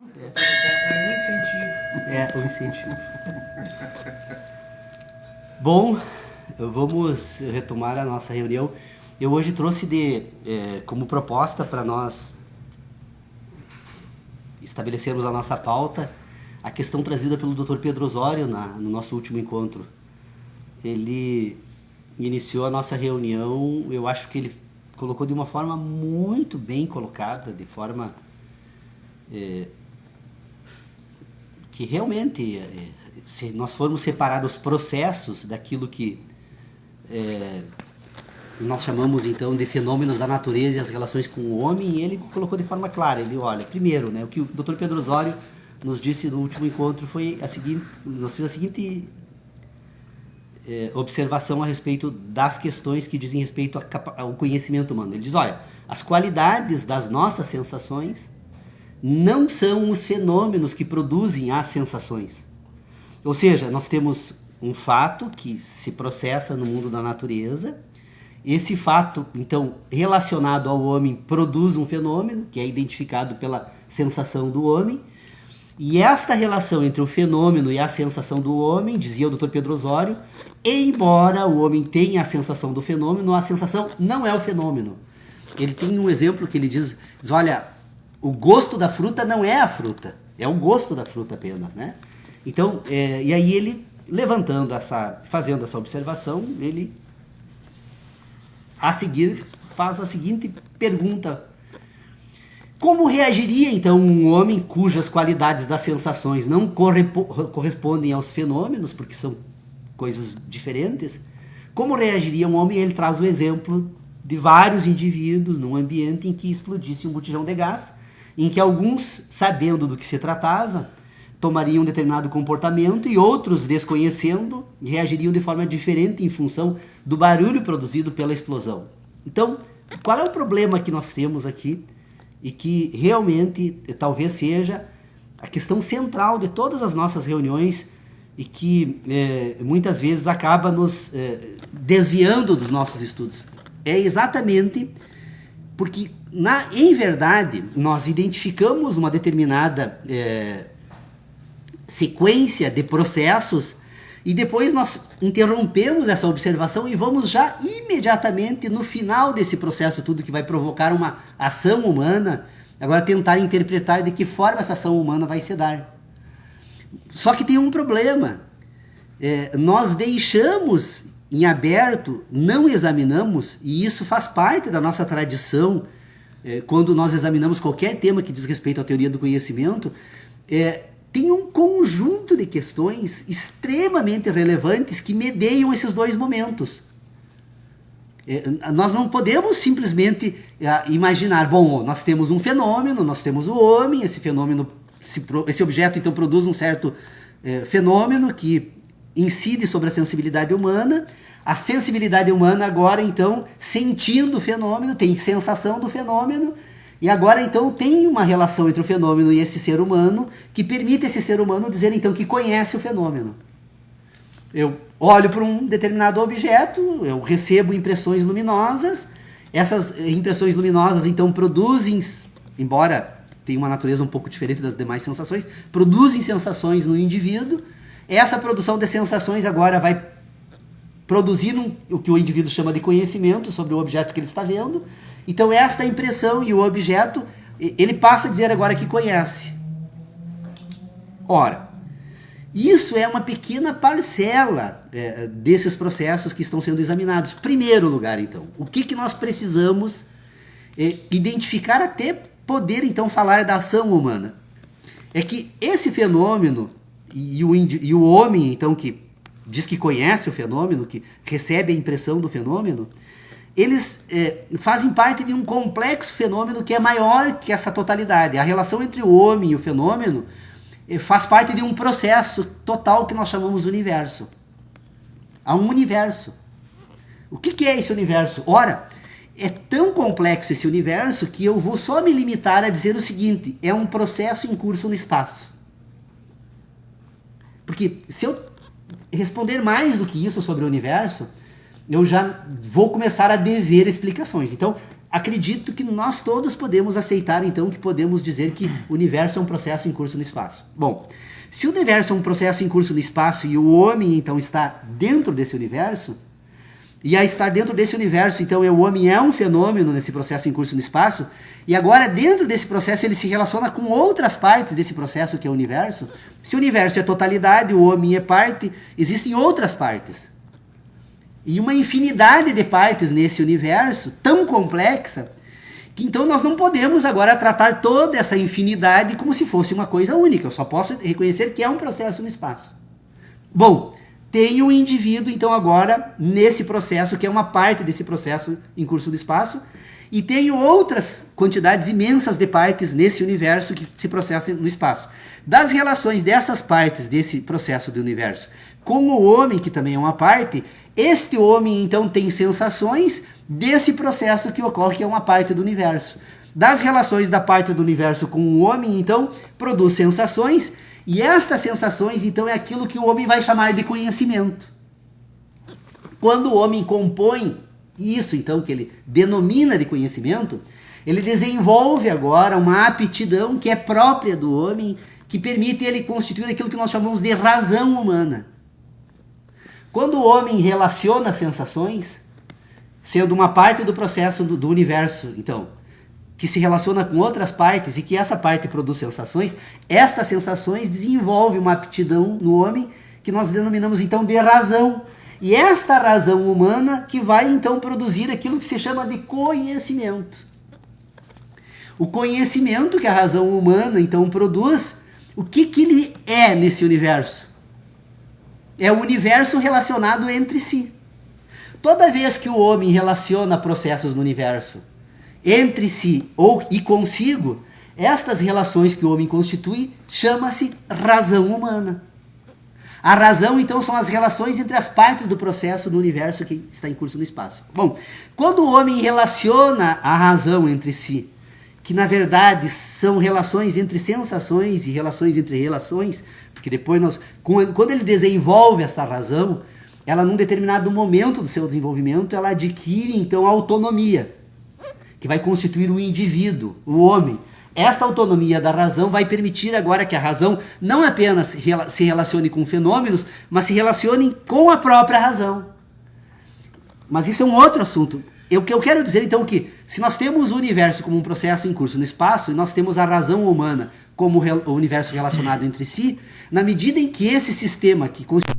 É um incentivo. É, um incentivo. Bom, vamos retomar a nossa reunião. Eu hoje trouxe como proposta para nós estabelecermos a nossa pauta a questão trazida pelo Dr. Pedro Osório no nosso último encontro. Ele iniciou a nossa reunião, eu acho que ele colocou de uma forma muito bem colocada, de forma que realmente, se nós formos separar os processos daquilo que nós chamamos então de fenômenos da natureza e as relações com o homem, ele colocou de forma clara. Ele olha, primeiro, né, o que o Dr. Pedro Osório nos disse no último encontro foi nos fez a seguinte observação a respeito das questões que dizem respeito ao conhecimento humano. Ele diz, olha, as qualidades das nossas sensações não são os fenômenos que produzem as sensações. Ou seja, nós temos um fato que se processa no mundo da natureza. Esse fato, então, relacionado ao homem, produz um fenômeno que é identificado pela sensação do homem. E esta relação entre o fenômeno e a sensação do homem, dizia o Dr. Pedro Osório, embora o homem tenha a sensação do fenômeno, a sensação não é o fenômeno. Ele tem um exemplo que ele diz olha, o gosto da fruta não é a fruta, é o gosto da fruta apenas, né? Então, e aí ele, fazendo essa observação, ele, a seguir, faz a seguinte pergunta: como reagiria, então, um homem cujas qualidades das sensações não correspondem aos fenômenos, porque são coisas diferentes? Como reagiria um homem? Ele traz o exemplo de vários indivíduos num ambiente em que explodisse um botijão de gás, em que alguns, sabendo do que se tratava, tomariam um determinado comportamento e outros, desconhecendo, reagiriam de forma diferente em função do barulho produzido pela explosão. Então, qual é o problema que nós temos aqui e que realmente talvez seja a questão central de todas as nossas reuniões e que muitas vezes acaba nos desviando dos nossos estudos? É exatamente porque, em verdade, nós identificamos uma determinada sequência de processos e depois nós interrompemos essa observação e vamos já imediatamente no final desse processo tudo que vai provocar uma ação humana, agora tentar interpretar de que forma essa ação humana vai se dar. Só que tem um problema. Nós deixamos em aberto, não examinamos, e isso faz parte da nossa tradição, quando nós examinamos qualquer tema que diz respeito à teoria do conhecimento, tem um conjunto de questões extremamente relevantes que medeiam esses dois momentos. Nós não podemos simplesmente imaginar, bom, nós temos um fenômeno, nós temos o homem, esse fenômeno, esse objeto então produz um certo fenômeno que incide sobre a sensibilidade humana. A sensibilidade humana agora então, sentindo o fenômeno, tem sensação do fenômeno, e agora, então, tem uma relação entre o fenômeno e esse ser humano que permite esse ser humano dizer, então, que conhece o fenômeno. Eu olho para um determinado objeto, eu recebo impressões luminosas, essas impressões luminosas, então, produzem, embora tenha uma natureza um pouco diferente das demais sensações, produzem sensações no indivíduo. Essa produção de sensações agora vai produzir o que o indivíduo chama de conhecimento sobre o objeto que ele está vendo. Então, esta impressão e o objeto, ele passa a dizer agora que conhece. Ora, isso é uma pequena parcela desses processos que estão sendo examinados. Primeiro lugar, então, o que nós precisamos identificar até poder, então, falar da ação humana? É que esse fenômeno e o homem, então, que diz que conhece o fenômeno, que recebe a impressão do fenômeno, eles fazem parte de um complexo fenômeno que é maior que essa totalidade. A relação entre o homem e o fenômeno faz parte de um processo total que nós chamamos de universo. Há um universo. O que é esse universo? Ora, é tão complexo esse universo que eu vou só me limitar a dizer o seguinte: é um processo em curso no espaço. Porque se eu responder mais do que isso sobre o universo, eu já vou começar a dever explicações. Então, acredito que nós todos podemos aceitar, então, que podemos dizer que o universo é um processo em curso no espaço. Bom, se o universo é um processo em curso no espaço e o homem, então, está dentro desse universo, e a estar dentro desse universo, então, o homem é um fenômeno nesse processo em curso no espaço, e agora, dentro desse processo, ele se relaciona com outras partes desse processo que é o universo. Se o universo é totalidade, o homem é parte, existem outras partes. E uma infinidade de partes nesse universo, tão complexa, que então nós não podemos agora tratar toda essa infinidade como se fosse uma coisa única. Eu só posso reconhecer que é um processo no espaço. Bom, tem um indivíduo, então, agora, nesse processo, que é uma parte desse processo em curso do espaço, e tem outras quantidades imensas de partes nesse universo que se processam no espaço. Das relações dessas partes desse processo do universo com o homem, que também é uma parte, este homem, então, tem sensações desse processo que ocorre, que é uma parte do universo. Das relações da parte do universo com o homem, então, produz sensações, e estas sensações, então, é aquilo que o homem vai chamar de conhecimento. Quando o homem compõe isso, então, que ele denomina de conhecimento, ele desenvolve agora uma aptidão que é própria do homem, que permite ele constituir aquilo que nós chamamos de razão humana. Quando o homem relaciona sensações, sendo uma parte do processo do universo, então, que se relaciona com outras partes e que essa parte produz sensações, estas sensações desenvolvem uma aptidão no homem que nós denominamos então de razão. E esta razão humana que vai então produzir aquilo que se chama de conhecimento. O conhecimento que a razão humana então produz, o que ele é nesse universo? É o universo relacionado entre si. Toda vez que o homem relaciona processos no universo entre si e consigo, estas relações que o homem constitui chama-se razão humana. A razão, então, são as relações entre as partes do processo no universo que está em curso no espaço. Bom, quando o homem relaciona a razão entre si, que na verdade são relações entre sensações e relações entre relações, porque depois quando ele desenvolve essa razão, ela num determinado momento do seu desenvolvimento, ela adquire então autonomia, que vai constituir o indivíduo, o homem. Esta autonomia da razão vai permitir agora que a razão não apenas se relacione com fenômenos, mas se relacione com a própria razão. Mas isso é um outro assunto. O que eu quero dizer, então, que se nós temos o universo como um processo em curso no espaço, e nós temos a razão humana como o universo relacionado entre si, na medida em que esse sistema que constitui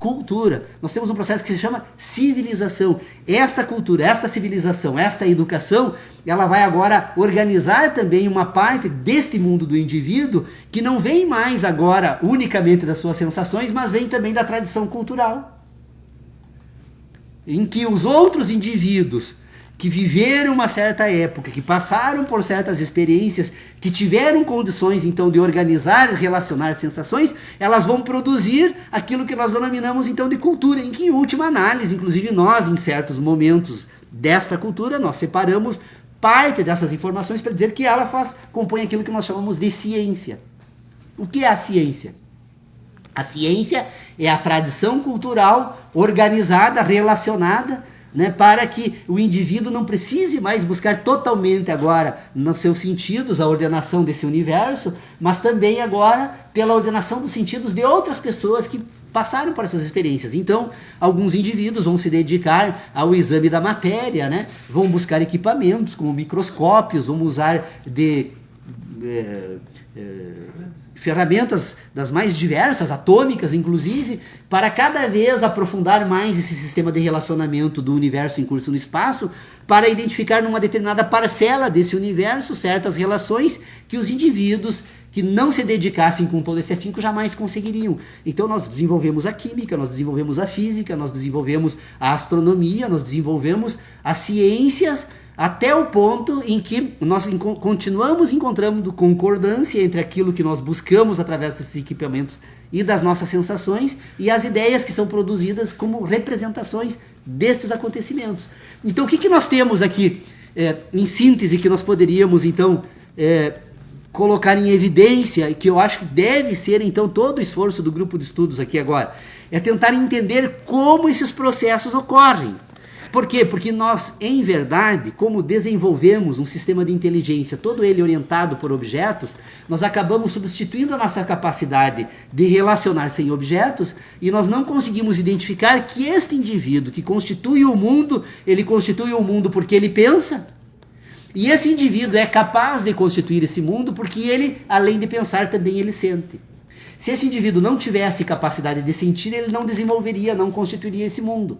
cultura. Nós temos um processo que se chama civilização. Esta cultura, esta civilização, esta educação, ela vai agora organizar também uma parte deste mundo do indivíduo que não vem mais agora unicamente das suas sensações, mas vem também da tradição cultural. Em que os outros indivíduos que viveram uma certa época, que passaram por certas experiências, que tiveram condições então de organizar, relacionar sensações, elas vão produzir aquilo que nós denominamos então de cultura, em que em última análise, inclusive nós em certos momentos desta cultura, nós separamos parte dessas informações para dizer que ela compõe aquilo que nós chamamos de ciência. O que é a ciência? A ciência é a tradição cultural organizada, relacionada, né, para que o indivíduo não precise mais buscar totalmente agora nos seus sentidos a ordenação desse universo, mas também agora pela ordenação dos sentidos de outras pessoas que passaram por essas experiências. Então, alguns indivíduos vão se dedicar ao exame da matéria, né, vão buscar equipamentos como microscópios, vão usar de ferramentas das mais diversas, atômicas inclusive, para cada vez aprofundar mais esse sistema de relacionamento do universo em curso no espaço, para identificar numa determinada parcela desse universo certas relações que os indivíduos que não se dedicassem com todo esse afinco jamais conseguiriam. Então nós desenvolvemos a química, nós desenvolvemos a física, nós desenvolvemos a astronomia, nós desenvolvemos as ciências, até o ponto em que nós continuamos encontrando concordância entre aquilo que nós buscamos através desses equipamentos e das nossas sensações e as ideias que são produzidas como representações destes acontecimentos. Então o que nós temos aqui em síntese que nós poderíamos então colocar em evidência e que eu acho que deve ser então todo o esforço do grupo de estudos aqui agora, é tentar entender como esses processos ocorrem. Por quê? Porque nós, em verdade, como desenvolvemos um sistema de inteligência, todo ele orientado por objetos, nós acabamos substituindo a nossa capacidade de relacionar sem objetos e nós não conseguimos identificar que este indivíduo que constitui o mundo, ele constitui o mundo porque ele pensa. E esse indivíduo é capaz de constituir esse mundo porque ele, além de pensar, também ele sente. Se esse indivíduo não tivesse capacidade de sentir, ele não desenvolveria, não constituiria esse mundo.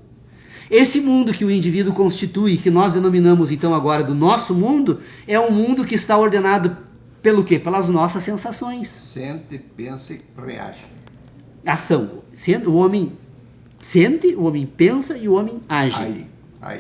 Esse mundo que o indivíduo constitui, que nós denominamos então agora do nosso mundo, é um mundo que está ordenado pelo quê? Pelas nossas sensações. Sente, pensa e reage. Ação. O homem sente, o homem pensa e o homem age.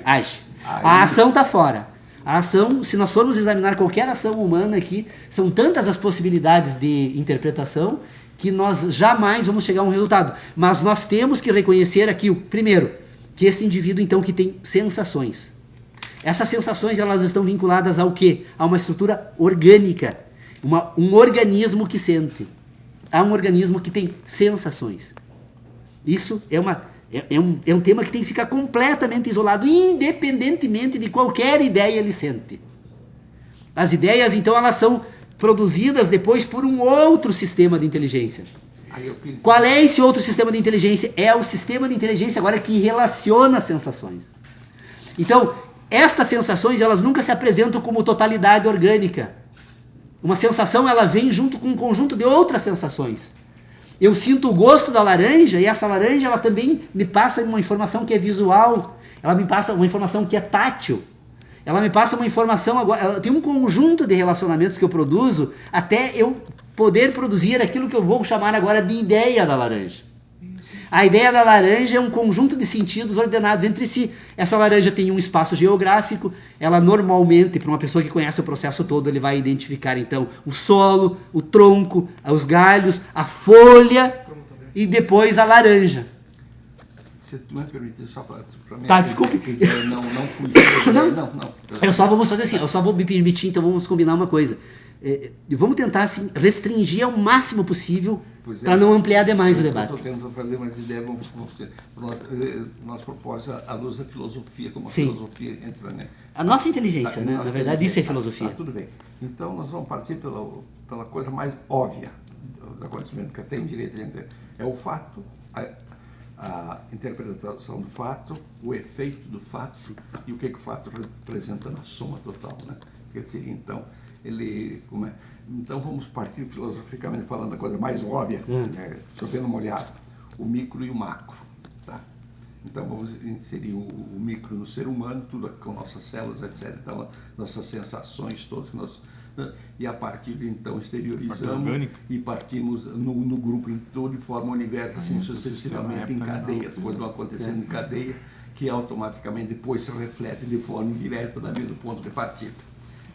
Age. A ação está fora. A ação, se nós formos examinar qualquer ação humana aqui, são tantas as possibilidades de interpretação que nós jamais vamos chegar a um resultado. Mas nós temos que reconhecer aqui, primeiro, que esse indivíduo, então, que tem sensações. Essas sensações, elas estão vinculadas ao quê? A uma estrutura orgânica. Um organismo que sente. Há um organismo que tem sensações. Isso é um tema que tem que ficar completamente isolado, independentemente de qualquer ideia ele sente. As ideias, então, elas são produzidas depois por um outro sistema de inteligência. Qual é esse outro sistema de inteligência? É o sistema de inteligência agora que relaciona as sensações. Então, estas sensações, elas nunca se apresentam como totalidade orgânica. Uma sensação, ela vem junto com um conjunto de outras sensações. Eu sinto o gosto da laranja e essa laranja, ela também me passa uma informação que é visual. Ela me passa uma informação que é tátil. Ela me passa uma informação agora. Tem um conjunto de relacionamentos que eu produzo até eu poder produzir aquilo que eu vou chamar agora de ideia da laranja. A ideia da laranja é um conjunto de sentidos ordenados entre si. Essa laranja tem um espaço geográfico, ela normalmente, para uma pessoa que conhece o processo todo, ele vai identificar então o solo, o tronco, os galhos, a folha e depois a laranja. Se tu me permitir só para mim. Tá, desculpe. Não fugir. Não. Eu só vamos fazer assim, eu só vou me permitir, então vamos combinar uma coisa. Vamos tentar assim, restringir ao máximo possível para não ampliar demais o debate. Estou tentando fazer uma ideia, nós propomos a luz da filosofia, como a Sim. filosofia entra, né? A nossa inteligência, né? Na verdade, isso é filosofia. Tudo bem. Então, nós vamos partir pela coisa mais óbvia do acontecimento, que tem direito a entender. É o fato, a interpretação do fato, o efeito do fato e o que o fato representa na soma total, né? Quer dizer, então, então vamos partir filosoficamente falando da coisa mais óbvia, chovendo molhado, o micro e o macro. Então vamos inserir o micro no ser humano, tudo com nossas células, etc. Então, nossas sensações todas que nós... E a partir de então exteriorizamos e partimos no grupo em todo, de forma universo, assim sucessivamente em cadeia. As coisas vão acontecendo em cadeia, que automaticamente depois se reflete de forma indireta da mesmo ponto de partida.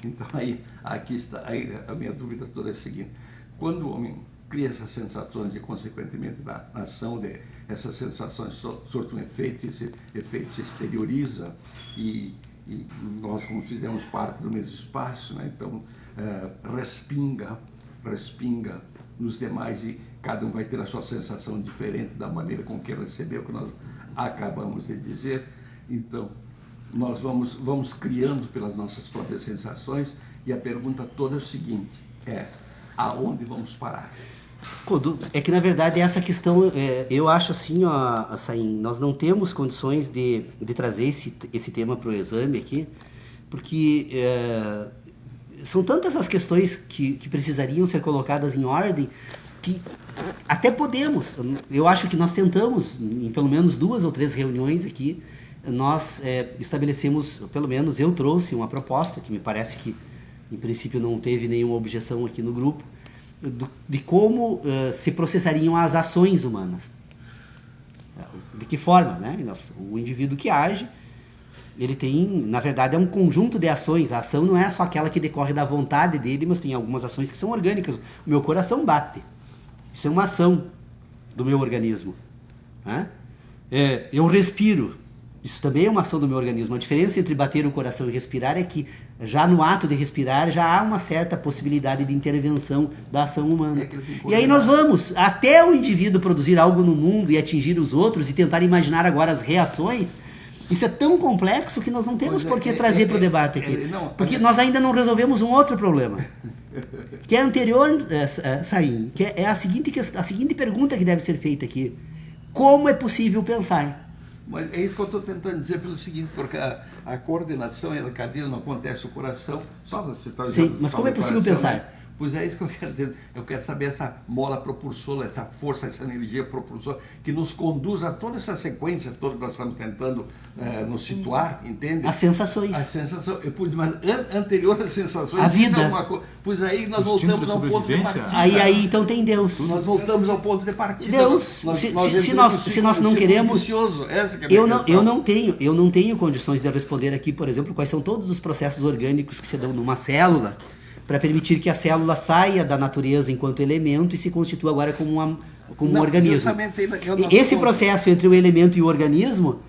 Então aí, aqui está, aí a minha dúvida toda é a seguinte: quando o homem cria essas sensações e consequentemente da ação de essas sensações surtem um efeito, esse efeito se exterioriza e nós, como fizemos parte do mesmo espaço, né? Então respinga nos demais e cada um vai ter a sua sensação diferente da maneira com que recebeu, que nós acabamos de dizer. Então nós vamos criando pelas nossas próprias sensações, e a pergunta toda é o seguinte: aonde vamos parar? É que, na verdade, essa questão, eu acho assim, Saim, nós não temos condições de trazer esse tema para o exame aqui, porque são tantas as questões que precisariam ser colocadas em ordem, que até podemos. Eu acho que nós tentamos, em pelo menos 2 ou 3 reuniões aqui, nós estabelecemos, pelo menos eu trouxe uma proposta, que me parece que, em princípio, não teve nenhuma objeção aqui no grupo, de como se processariam as ações humanas. De que forma, né? O indivíduo que age, ele tem, na verdade, é um conjunto de ações. A ação não é só aquela que decorre da vontade dele, mas tem algumas ações que são orgânicas. O meu coração bate. Isso é uma ação do meu organismo. Né? Eu respiro. Isso também é uma ação do meu organismo. A diferença entre bater o coração e respirar é que, já no ato de respirar, já há uma certa possibilidade de intervenção da ação humana. E aí nós vamos, até o indivíduo produzir algo no mundo e atingir os outros e tentar imaginar agora as reações. Isso é tão complexo que nós não temos por que trazer para o debate aqui. Porque nós ainda não resolvemos um outro problema, que é anterior, Saim, que é a seguinte pergunta que deve ser feita aqui: como é possível pensar? Mas é isso que eu estou tentando dizer pelo seguinte, porque a coordenação e a cadeia não acontece no coração, só você está dizendo. Sim, mas como é possível pensar? Né? Pois é isso que eu quero dizer. Eu quero saber essa mola propulsora, essa força, essa energia propulsora que nos conduz a toda essa sequência toda que nós estamos tentando nos situar, entende? As sensações. A sensação, mas anterior às sensações, a vida. Pois aí nós voltamos ao ponto de partida. Aí então tem Deus. Nós voltamos ao ponto de partida. Deus. Se nós não queremos, eu não tenho condições de responder aqui, por exemplo, quais são todos os processos orgânicos que se dão numa célula, para permitir que a célula saia da natureza enquanto elemento e se constitua agora como um organismo. Esse processo entre o elemento e o organismo,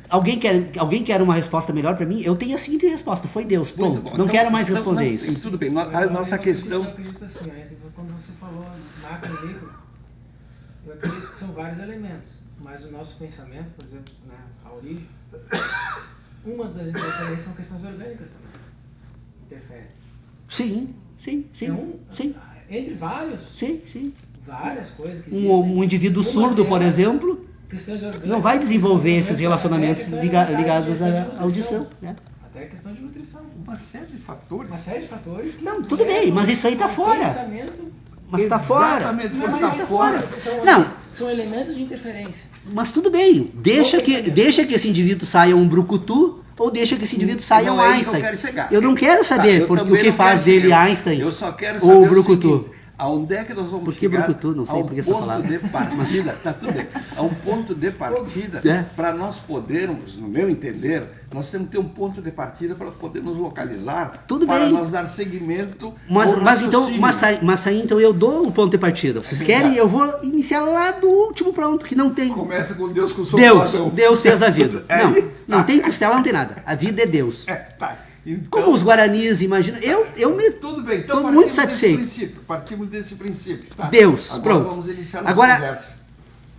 alguém quer uma resposta melhor para mim? Eu tenho a seguinte resposta: foi Deus, ponto. Não então, quero mais responder isso. Tudo bem, a nossa questão... Eu acredito assim, quando você falou macro e micro, eu acredito que são vários elementos, mas o nosso pensamento, por exemplo, a origem, uma das interferências são questões orgânicas também. Interfere. Sim. Sim. Entre vários. Sim. Várias coisas que um indivíduo surdo, por exemplo, não vai desenvolver esses relacionamentos ligados à audição. Né? Até a questão de nutrição. Uma série de fatores. Não, tudo bem, mas isso aí está fora. Mas está fora. Mas está fora. São elementos de interferência. Mas tudo bem. Deixa que esse indivíduo saia um brucutu, ou deixa que esse indivíduo saia um Einstein. Eu não quero saber o que faz dele Einstein ou o brucutu. Aonde é que nós vamos por que chegar? Brucutu? Não sei por que essa palavra. De partida, tá tudo bem. A um ponto de partida, para nós podermos, no meu entender, nós temos que ter um ponto de partida para podermos localizar, tudo para bem. nós dar seguimento. Mas aí então eu dou o ponto de partida. Vocês querem? Eu vou iniciar lá do último ponto, que não tem. Começa com Deus, com o seu Deus fez a vida. Não tem costela, não tem nada. A vida é Deus. Tá. Então, como os guaranis imaginam, eu me estou muito satisfeito. Partimos desse princípio. Tá. Deus, agora pronto. Vamos iniciar agora, universo.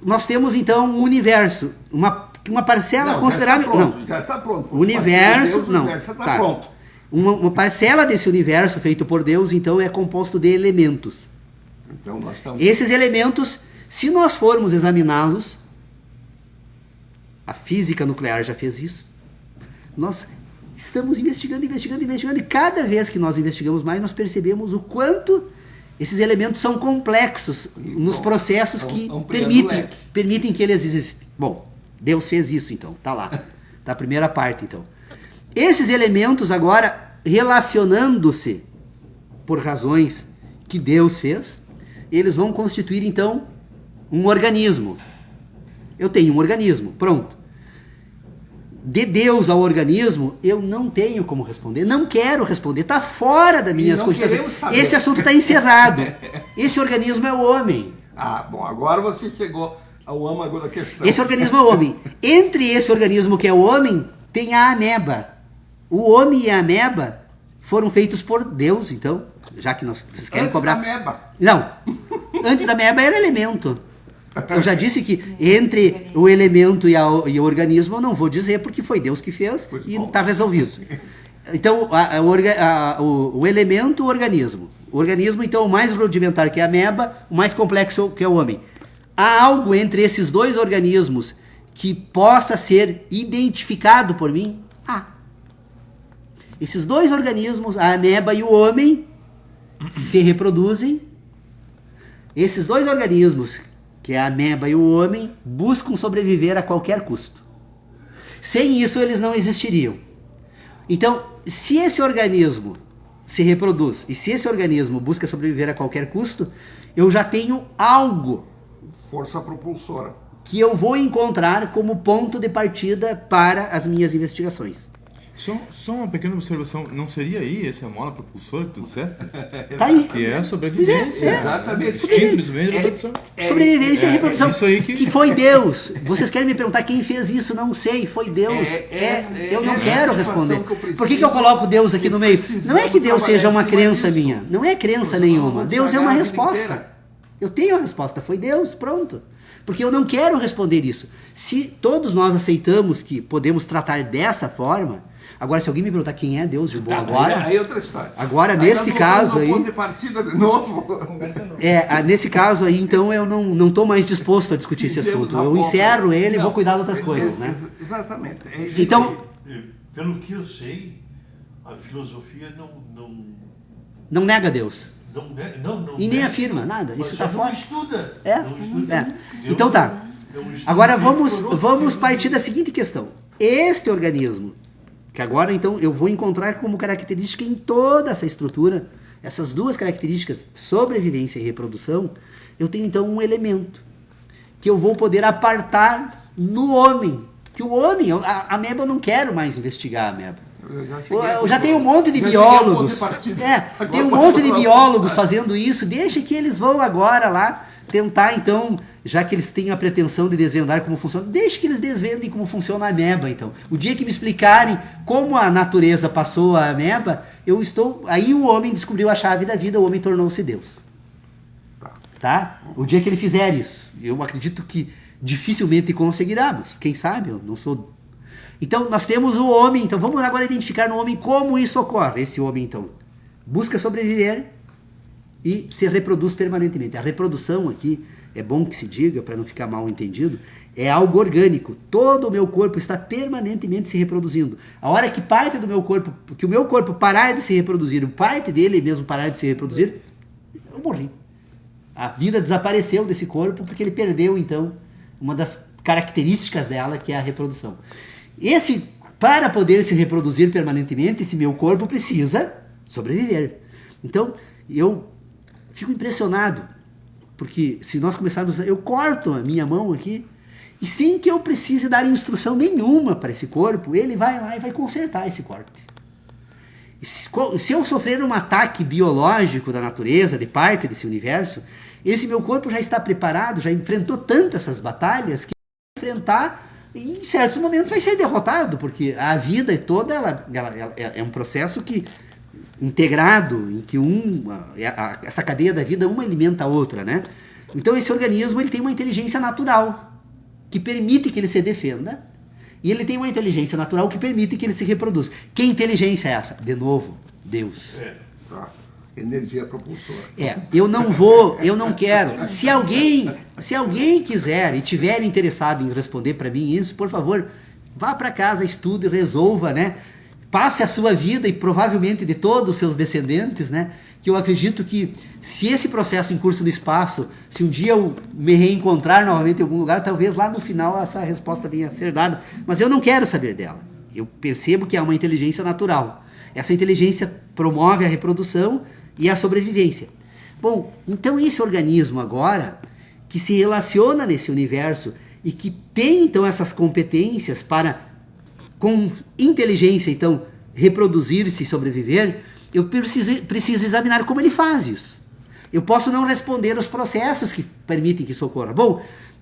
Nós temos então um universo, uma parcela considerável. Já está pronto. O universo, Deus, já está pronto. Uma parcela desse universo feito por Deus, então, é composto de elementos. Então, nós estamos... Esses elementos, se nós formos examiná-los, a física nuclear já fez isso, nós estamos investigando, e cada vez que nós investigamos mais, nós percebemos o quanto esses elementos são complexos nos processos que permitem que eles existem. Bom, Deus fez isso, então. Tá lá. Tá a primeira parte, então. Esses elementos agora, relacionando-se por razões que Deus fez, eles vão constituir, então, um organismo. Eu tenho um organismo, pronto. De Deus ao organismo, eu não tenho como responder, não quero responder, está fora das minhas cogitações. Esse assunto está encerrado. Esse organismo é o homem. Ah, bom, agora você chegou ao âmago da questão. Esse organismo é o homem. Entre esse organismo que é o homem, tem a ameba. O homem e a ameba foram feitos por Deus, então, já que vocês querem cobrar... Antes da ameba. Não, antes da ameba era elemento. Eu já disse que entre o elemento e o organismo eu não vou dizer porque foi Deus que fez e está resolvido. Então, o elemento, o organismo. O organismo, então, o mais rudimentar que é a ameba, o mais complexo que é o homem. Há algo entre esses dois organismos que possa ser identificado por mim? Esses dois organismos, a ameba e o homem, se reproduzem. Esses dois organismos, que é a ameba e o homem, buscam sobreviver a qualquer custo. Sem isso, eles não existiriam. Então, se esse organismo se reproduz e se esse organismo busca sobreviver a qualquer custo, eu já tenho algo. Força propulsora. Que eu vou encontrar como ponto de partida para as minhas investigações. Só uma pequena observação, não seria aí essa mola propulsora que tu disseste? Tá aí. Que é a sobrevivência. Exatamente. Instinto dos meios de reprodução. Sobrevivência e reprodução. Isso aí que foi Deus. Vocês querem me perguntar quem fez isso? Não sei, foi Deus. Eu não quero responder. Por que eu coloco Deus aqui no meio? Não é que Deus seja uma crença minha. Não é crença nenhuma. Deus é uma resposta. Eu tenho a resposta. Foi Deus, pronto. Porque eu não quero responder isso. Se todos nós aceitamos que podemos tratar dessa forma... Agora, se alguém me perguntar quem é Deus de bom agora... Aí é outra história. Agora, neste caso aí... ponto de partida de novo. Nesse caso aí, então, eu não estou mais disposto a discutir esse assunto. Eu encerro ele e vou cuidar de outras coisas, né? Exatamente. Então... Pelo que eu sei, a filosofia não nega Deus. Não E nem afirma nada. Isso está fora. Não estuda. É. Então tá. Agora vamos partir da seguinte questão. Este organismo, que agora então eu vou encontrar como característica em toda essa estrutura, essas duas características, sobrevivência e reprodução, eu tenho então um elemento que eu vou poder apartar no homem. Que o homem, a ameba eu não quero mais investigar a ameba. Eu já tenho um monte de biólogos. Tem um monte de biólogos fazendo isso. Deixa que eles vão agora lá tentar, então, já que eles têm a pretensão de desvendar como funciona, deixa que eles desvendem como funciona a ameba, então. O dia que me explicarem como a natureza passou a ameba, aí o homem descobriu a chave da vida, o homem tornou-se Deus. Tá? O dia que ele fizer isso. Eu acredito que dificilmente conseguirá, mas quem sabe, eu não sou... Então, nós temos o homem, então vamos agora identificar no homem como isso ocorre. Esse homem, então, busca sobreviver e se reproduz permanentemente. A reprodução aqui, é bom que se diga, para não ficar mal entendido, é algo orgânico. Todo o meu corpo está permanentemente se reproduzindo. A hora que parte do meu corpo, que o meu corpo parar de se reproduzir, parte dele mesmo parar de se reproduzir, eu morri. A vida desapareceu desse corpo porque ele perdeu, então, uma das características dela, que é a reprodução. Para poder se reproduzir permanentemente, esse meu corpo precisa sobreviver. Então, eu fico impressionado, porque se nós começarmos... Eu corto a minha mão aqui, e sem que eu precise dar instrução nenhuma para esse corpo, ele vai lá e vai consertar esse corte. Se eu sofrer um ataque biológico da natureza, de parte desse universo, esse meu corpo já está preparado, já enfrentou tanto essas batalhas, que vai enfrentar... E em certos momentos vai ser derrotado, porque a vida toda ela é um processo integrado, em que essa cadeia da vida, uma alimenta a outra, né? Então esse organismo ele tem uma inteligência natural, que permite que ele se defenda, e ele tem uma inteligência natural que permite que ele se reproduza. Que inteligência é essa? De novo, Deus. Energia propulsora. Eu não quero. Se alguém quiser e tiver interessado em responder para mim isso, por favor, vá para casa, estude, resolva, né? passe a sua vida e provavelmente de todos os seus descendentes, né? Que eu acredito que se esse processo em curso do espaço, se um dia eu me reencontrar novamente em algum lugar, talvez lá no final essa resposta venha a ser dada, mas eu não quero saber dela. Eu percebo que é uma inteligência natural. Essa inteligência promove a reprodução e a sobrevivência. Bom, então esse organismo agora, que se relaciona nesse universo e que tem então essas competências para, com inteligência então, reproduzir-se e sobreviver, eu preciso examinar como ele faz isso. Eu posso não responder os processos que permitem que isso ocorra. Bom,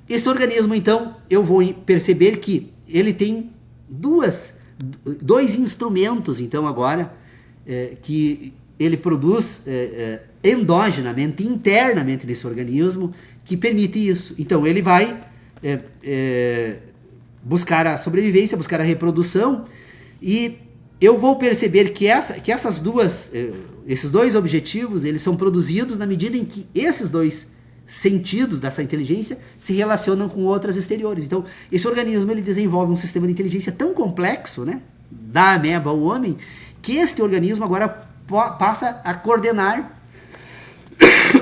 esse organismo então, eu vou perceber que ele tem dois instrumentos então agora, que ele produz endogenamente, internamente nesse organismo, que permite isso. Então ele vai buscar a sobrevivência, buscar a reprodução, e eu vou perceber que esses dois objetivos, eles são produzidos na medida em que esses dois sentidos dessa inteligência se relacionam com outras exteriores. Então, esse organismo ele desenvolve um sistema de inteligência tão complexo, né, da ameba ao homem, que este organismo agora passa a coordenar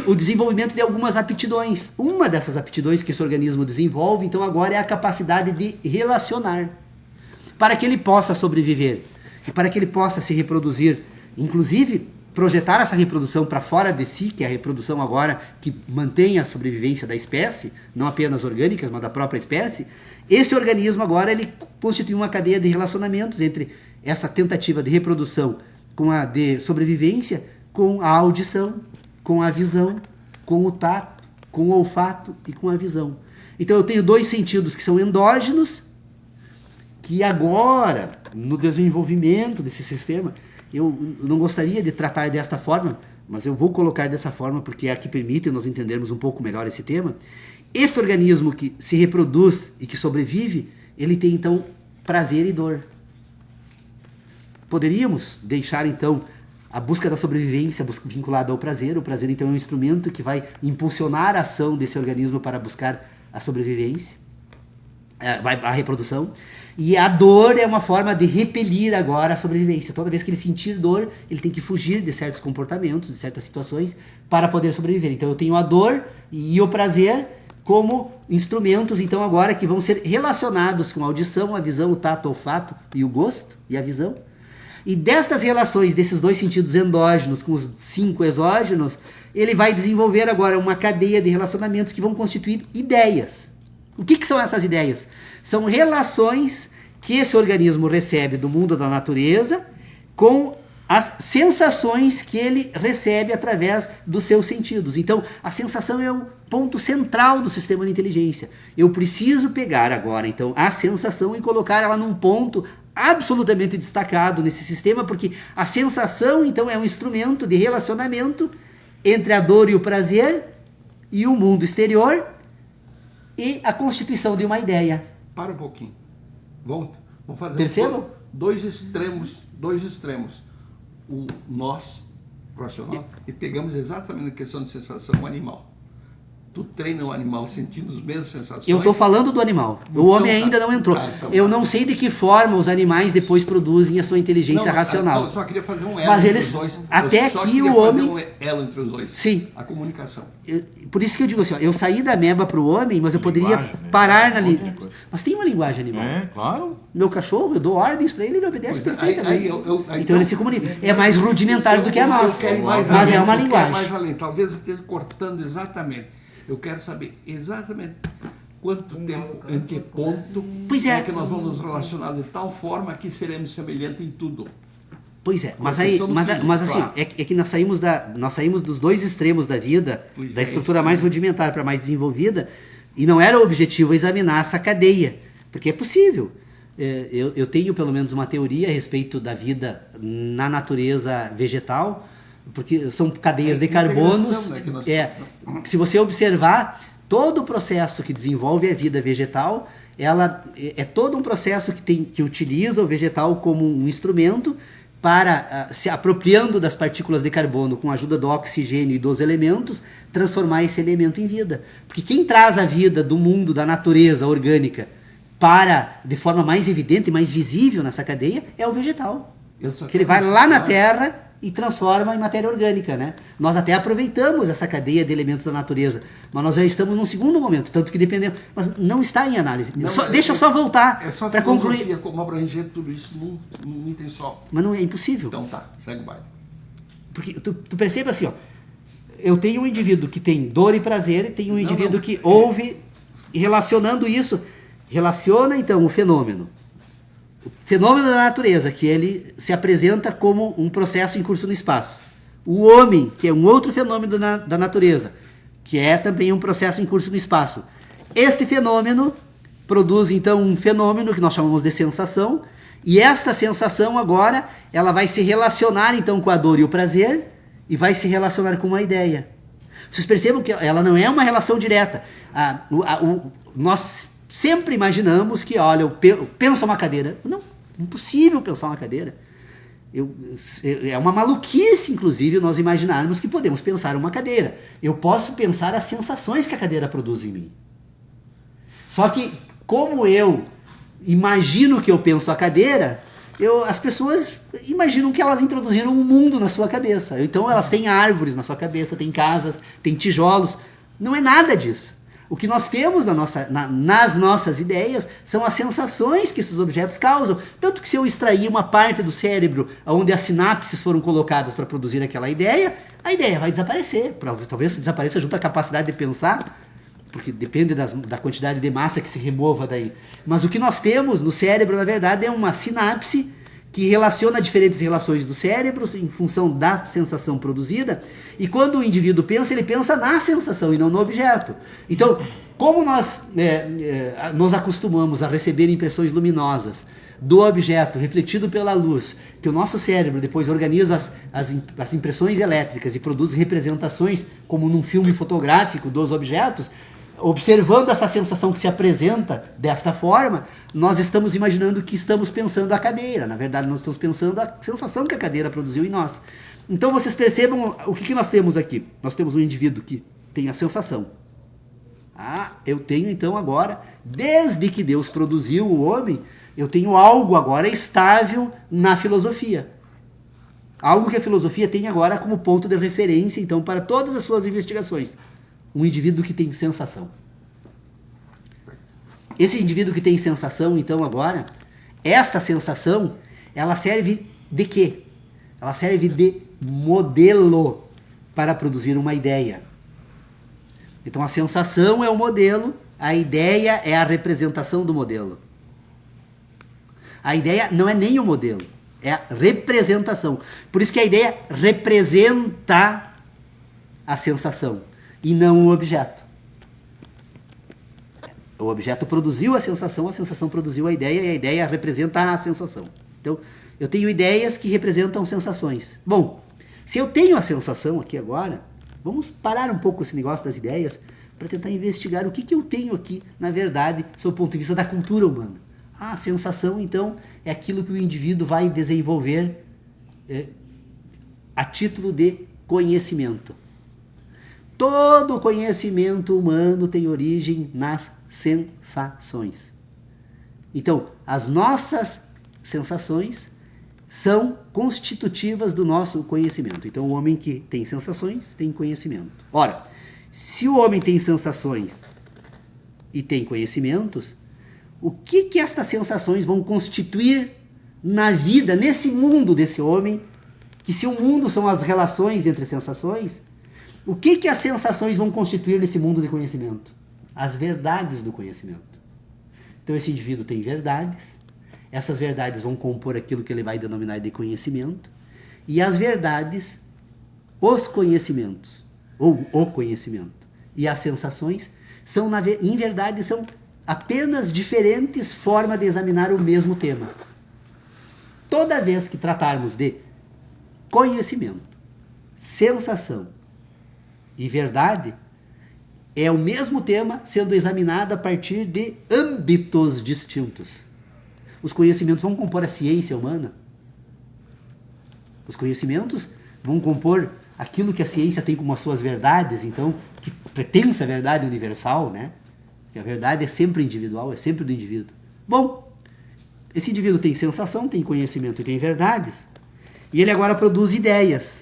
o desenvolvimento de algumas aptidões. Uma dessas aptidões que esse organismo desenvolve, então, agora é a capacidade de relacionar, para que ele possa sobreviver e para que ele possa se reproduzir, inclusive projetar essa reprodução para fora de si, que é a reprodução agora que mantém a sobrevivência da espécie, não apenas orgânicas, mas da própria espécie. Esse organismo agora ele constitui uma cadeia de relacionamentos entre essa tentativa de reprodução com a de sobrevivência, com a audição, com a visão, com o tato, com o olfato e com a visão. Então eu tenho dois sentidos que são endógenos, que agora, no desenvolvimento desse sistema, eu não gostaria de tratar desta forma, mas eu vou colocar dessa forma porque é a que permite nós entendermos um pouco melhor esse tema. Este organismo que se reproduz e que sobrevive, ele tem então prazer e dor. Poderíamos deixar então a busca da sobrevivência vinculada ao prazer. O prazer então é um instrumento que vai impulsionar a ação desse organismo para buscar a sobrevivência, a reprodução. E a dor é uma forma de repelir agora a sobrevivência. Toda vez que ele sentir dor, ele tem que fugir de certos comportamentos, de certas situações, para poder sobreviver. Então eu tenho a dor e o prazer como instrumentos, então agora que vão ser relacionados com a audição, a visão, o tato, o olfato e o gosto e a visão. E destas relações, desses dois sentidos endógenos com os 5 exógenos, ele vai desenvolver agora uma cadeia de relacionamentos que vão constituir ideias. O que são essas ideias? São relações que esse organismo recebe do mundo da natureza com as sensações que ele recebe através dos seus sentidos. Então, a sensação é o ponto central do sistema de inteligência. Eu preciso pegar agora, então, a sensação e colocar ela num ponto absolutamente destacado nesse sistema, porque a sensação, então, é um instrumento de relacionamento entre a dor e o prazer e o mundo exterior e a constituição de uma ideia. Para um pouquinho. Vamos fazer Percebam? dois extremos. O nós, racional, e pegamos exatamente a questão de sensação, o animal. Tu treina o animal sentindo as mesmas sensações. Eu estou falando do animal. O homem ainda não entrou. Eu não sei de que forma os animais depois produzem a sua inteligência racional. Eu só queria fazer um elo Mas entre eles, os dois. até aqui o homem... Um elo entre os dois. Sim. A comunicação. Por isso que eu digo assim, ó, eu saí da ameba para o homem, mas eu poderia Linguagem, né? parar na Outra língua. coisa. Mas tem uma linguagem animal. É, claro. Meu cachorro, eu dou ordens para ele, ele obedece Pois é, perfeitamente. aí, então ele se comunica. É mais rudimentar do que a Eu nossa, quero ir mais mas além, é uma eu quero linguagem. mais além. Talvez eu esteja cortando exatamente. Eu quero saber exatamente quanto tempo, em que ponto Pois é. que nós vamos nos relacionar de tal forma que seremos semelhantes em tudo. Pois é, mas Com aí, exceção do físico, mas assim, claro. ó, é que nós saímos dos dois extremos da vida, Pois da é, estrutura isso mais mesmo. rudimentar para mais desenvolvida, e não era o objetivo examinar essa cadeia, porque é possível. Eu tenho pelo menos uma teoria a respeito da vida na natureza vegetal, porque são cadeias de carbonos. integração, né, que nós- Se você observar todo o processo que desenvolve a vida vegetal, ela é todo um processo que utiliza o vegetal como um instrumento para, se apropriando das partículas de carbono com a ajuda do oxigênio e dos elementos, transformar esse elemento em vida. Porque quem traz a vida do mundo, da natureza orgânica, de forma mais evidente e mais visível nessa cadeia, é o vegetal. Que ele vai lá na Terra e transforma em matéria orgânica, né? Nós até aproveitamos essa cadeia de elementos da natureza, mas nós já estamos num segundo momento, tanto que dependemos, mas não está em análise. Deixa eu só voltar para concluir. Como abranger tudo isso num item só. Mas não é impossível. Então tá, segue o baile. Porque tu percebe assim, ó, eu tenho um indivíduo que tem dor e prazer e tem um indivíduo que ouve, e relacionando isso, relaciona então o fenômeno da natureza, que ele se apresenta como um processo em curso no espaço. O homem, que é um outro fenômeno da natureza, que é também um processo em curso no espaço. Este fenômeno produz, então, um fenômeno que nós chamamos de sensação, e esta sensação agora, ela vai se relacionar, então, com a dor e o prazer, e vai se relacionar com uma ideia. Vocês percebam que ela não é uma relação direta. Nós sempre imaginamos que, olha, eu penso uma cadeira. Não, impossível pensar uma cadeira. É uma maluquice, inclusive, nós imaginarmos que podemos pensar uma cadeira. Eu posso pensar as sensações que a cadeira produz em mim. Só que, como eu imagino que eu penso a cadeira, as pessoas imaginam que elas introduziram um mundo na sua cabeça. Então elas têm árvores na sua cabeça, têm casas, têm tijolos. Não é nada disso. O que nós temos nas nossas ideias são as sensações que esses objetos causam. Tanto que se eu extrair uma parte do cérebro onde as sinapses foram colocadas para produzir aquela ideia, a ideia vai desaparecer. Talvez desapareça junto à capacidade de pensar, porque depende da quantidade de massa que se remova daí. Mas o que nós temos no cérebro, na verdade, é uma sinapse que relaciona diferentes relações do cérebro em função da sensação produzida. E quando o indivíduo pensa, ele pensa na sensação e não no objeto. Então, como nós nos acostumamos a receber impressões luminosas do objeto refletido pela luz, que o nosso cérebro depois organiza as impressões elétricas e produz representações, como num filme fotográfico dos objetos, observando essa sensação que se apresenta desta forma, nós estamos imaginando que estamos pensando a cadeira. Na verdade, nós estamos pensando a sensação que a cadeira produziu em nós. Então, vocês percebam o que nós temos aqui. Nós temos um indivíduo que tem a sensação. Eu tenho então agora, desde que Deus produziu o homem, eu tenho algo agora estável na filosofia. Algo que a filosofia tem agora como ponto de referência, então, para todas as suas investigações. Um indivíduo que tem sensação. Esse indivíduo que tem sensação, então, agora, esta sensação, ela serve de quê? Ela serve de modelo para produzir uma ideia. Então, a sensação é o modelo, a ideia é a representação do modelo. A ideia não é nem o modelo, é a representação. Por isso que a ideia representa a sensação e não o objeto. O objeto produziu a sensação produziu a ideia, e a ideia representa a sensação. Então, eu tenho ideias que representam sensações. Bom, se eu tenho a sensação aqui agora, vamos parar um pouco esse negócio das ideias para tentar investigar o que eu tenho aqui, na verdade, sob o ponto de vista da cultura humana. A sensação, então, é aquilo que o indivíduo vai desenvolver a título de conhecimento. Todo conhecimento humano tem origem nas sensações. Então, as nossas sensações são constitutivas do nosso conhecimento. Então, o homem que tem sensações tem conhecimento. Ora, se o homem tem sensações e tem conhecimentos, o que estas sensações vão constituir na vida, nesse mundo desse homem, que se o mundo são as relações entre sensações, o que as sensações vão constituir nesse mundo de conhecimento? As verdades do conhecimento. Então esse indivíduo tem verdades, essas verdades vão compor aquilo que ele vai denominar de conhecimento, e as verdades, os conhecimentos, ou o conhecimento, e as sensações, em verdade, são apenas diferentes formas de examinar o mesmo tema. Toda vez que tratarmos de conhecimento, sensação e verdade, é o mesmo tema sendo examinado a partir de âmbitos distintos. Os conhecimentos vão compor a ciência humana. Os conhecimentos vão compor aquilo que a ciência tem como as suas verdades, então, que pertence à verdade universal, né? Que a verdade é sempre individual, é sempre do indivíduo. Bom, esse indivíduo tem sensação, tem conhecimento e tem verdades. E ele agora produz ideias.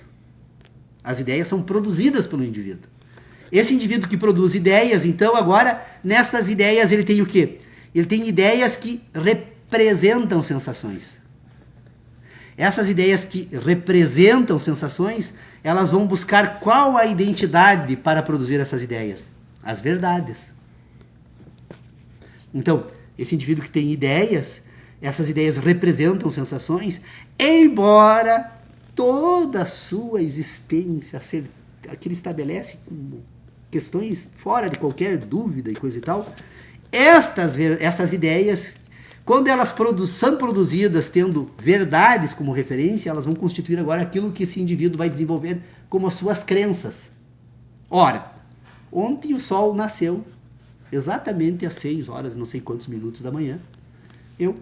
As ideias são produzidas pelo indivíduo. Esse indivíduo que produz ideias, então, agora, nestas ideias, ele tem o quê? Ele tem ideias que representam sensações. Essas ideias que representam sensações, elas vão buscar qual a identidade para produzir essas ideias? As verdades. Então, esse indivíduo que tem ideias, essas ideias representam sensações, embora toda a sua existência que ele estabelece como questões fora de qualquer dúvida e coisa e tal, essas ideias, quando elas são produzidas tendo verdades como referência, elas vão constituir agora aquilo que esse indivíduo vai desenvolver como as suas crenças. Ora, ontem o sol nasceu exatamente às 6 horas, não sei quantos minutos da manhã. Eu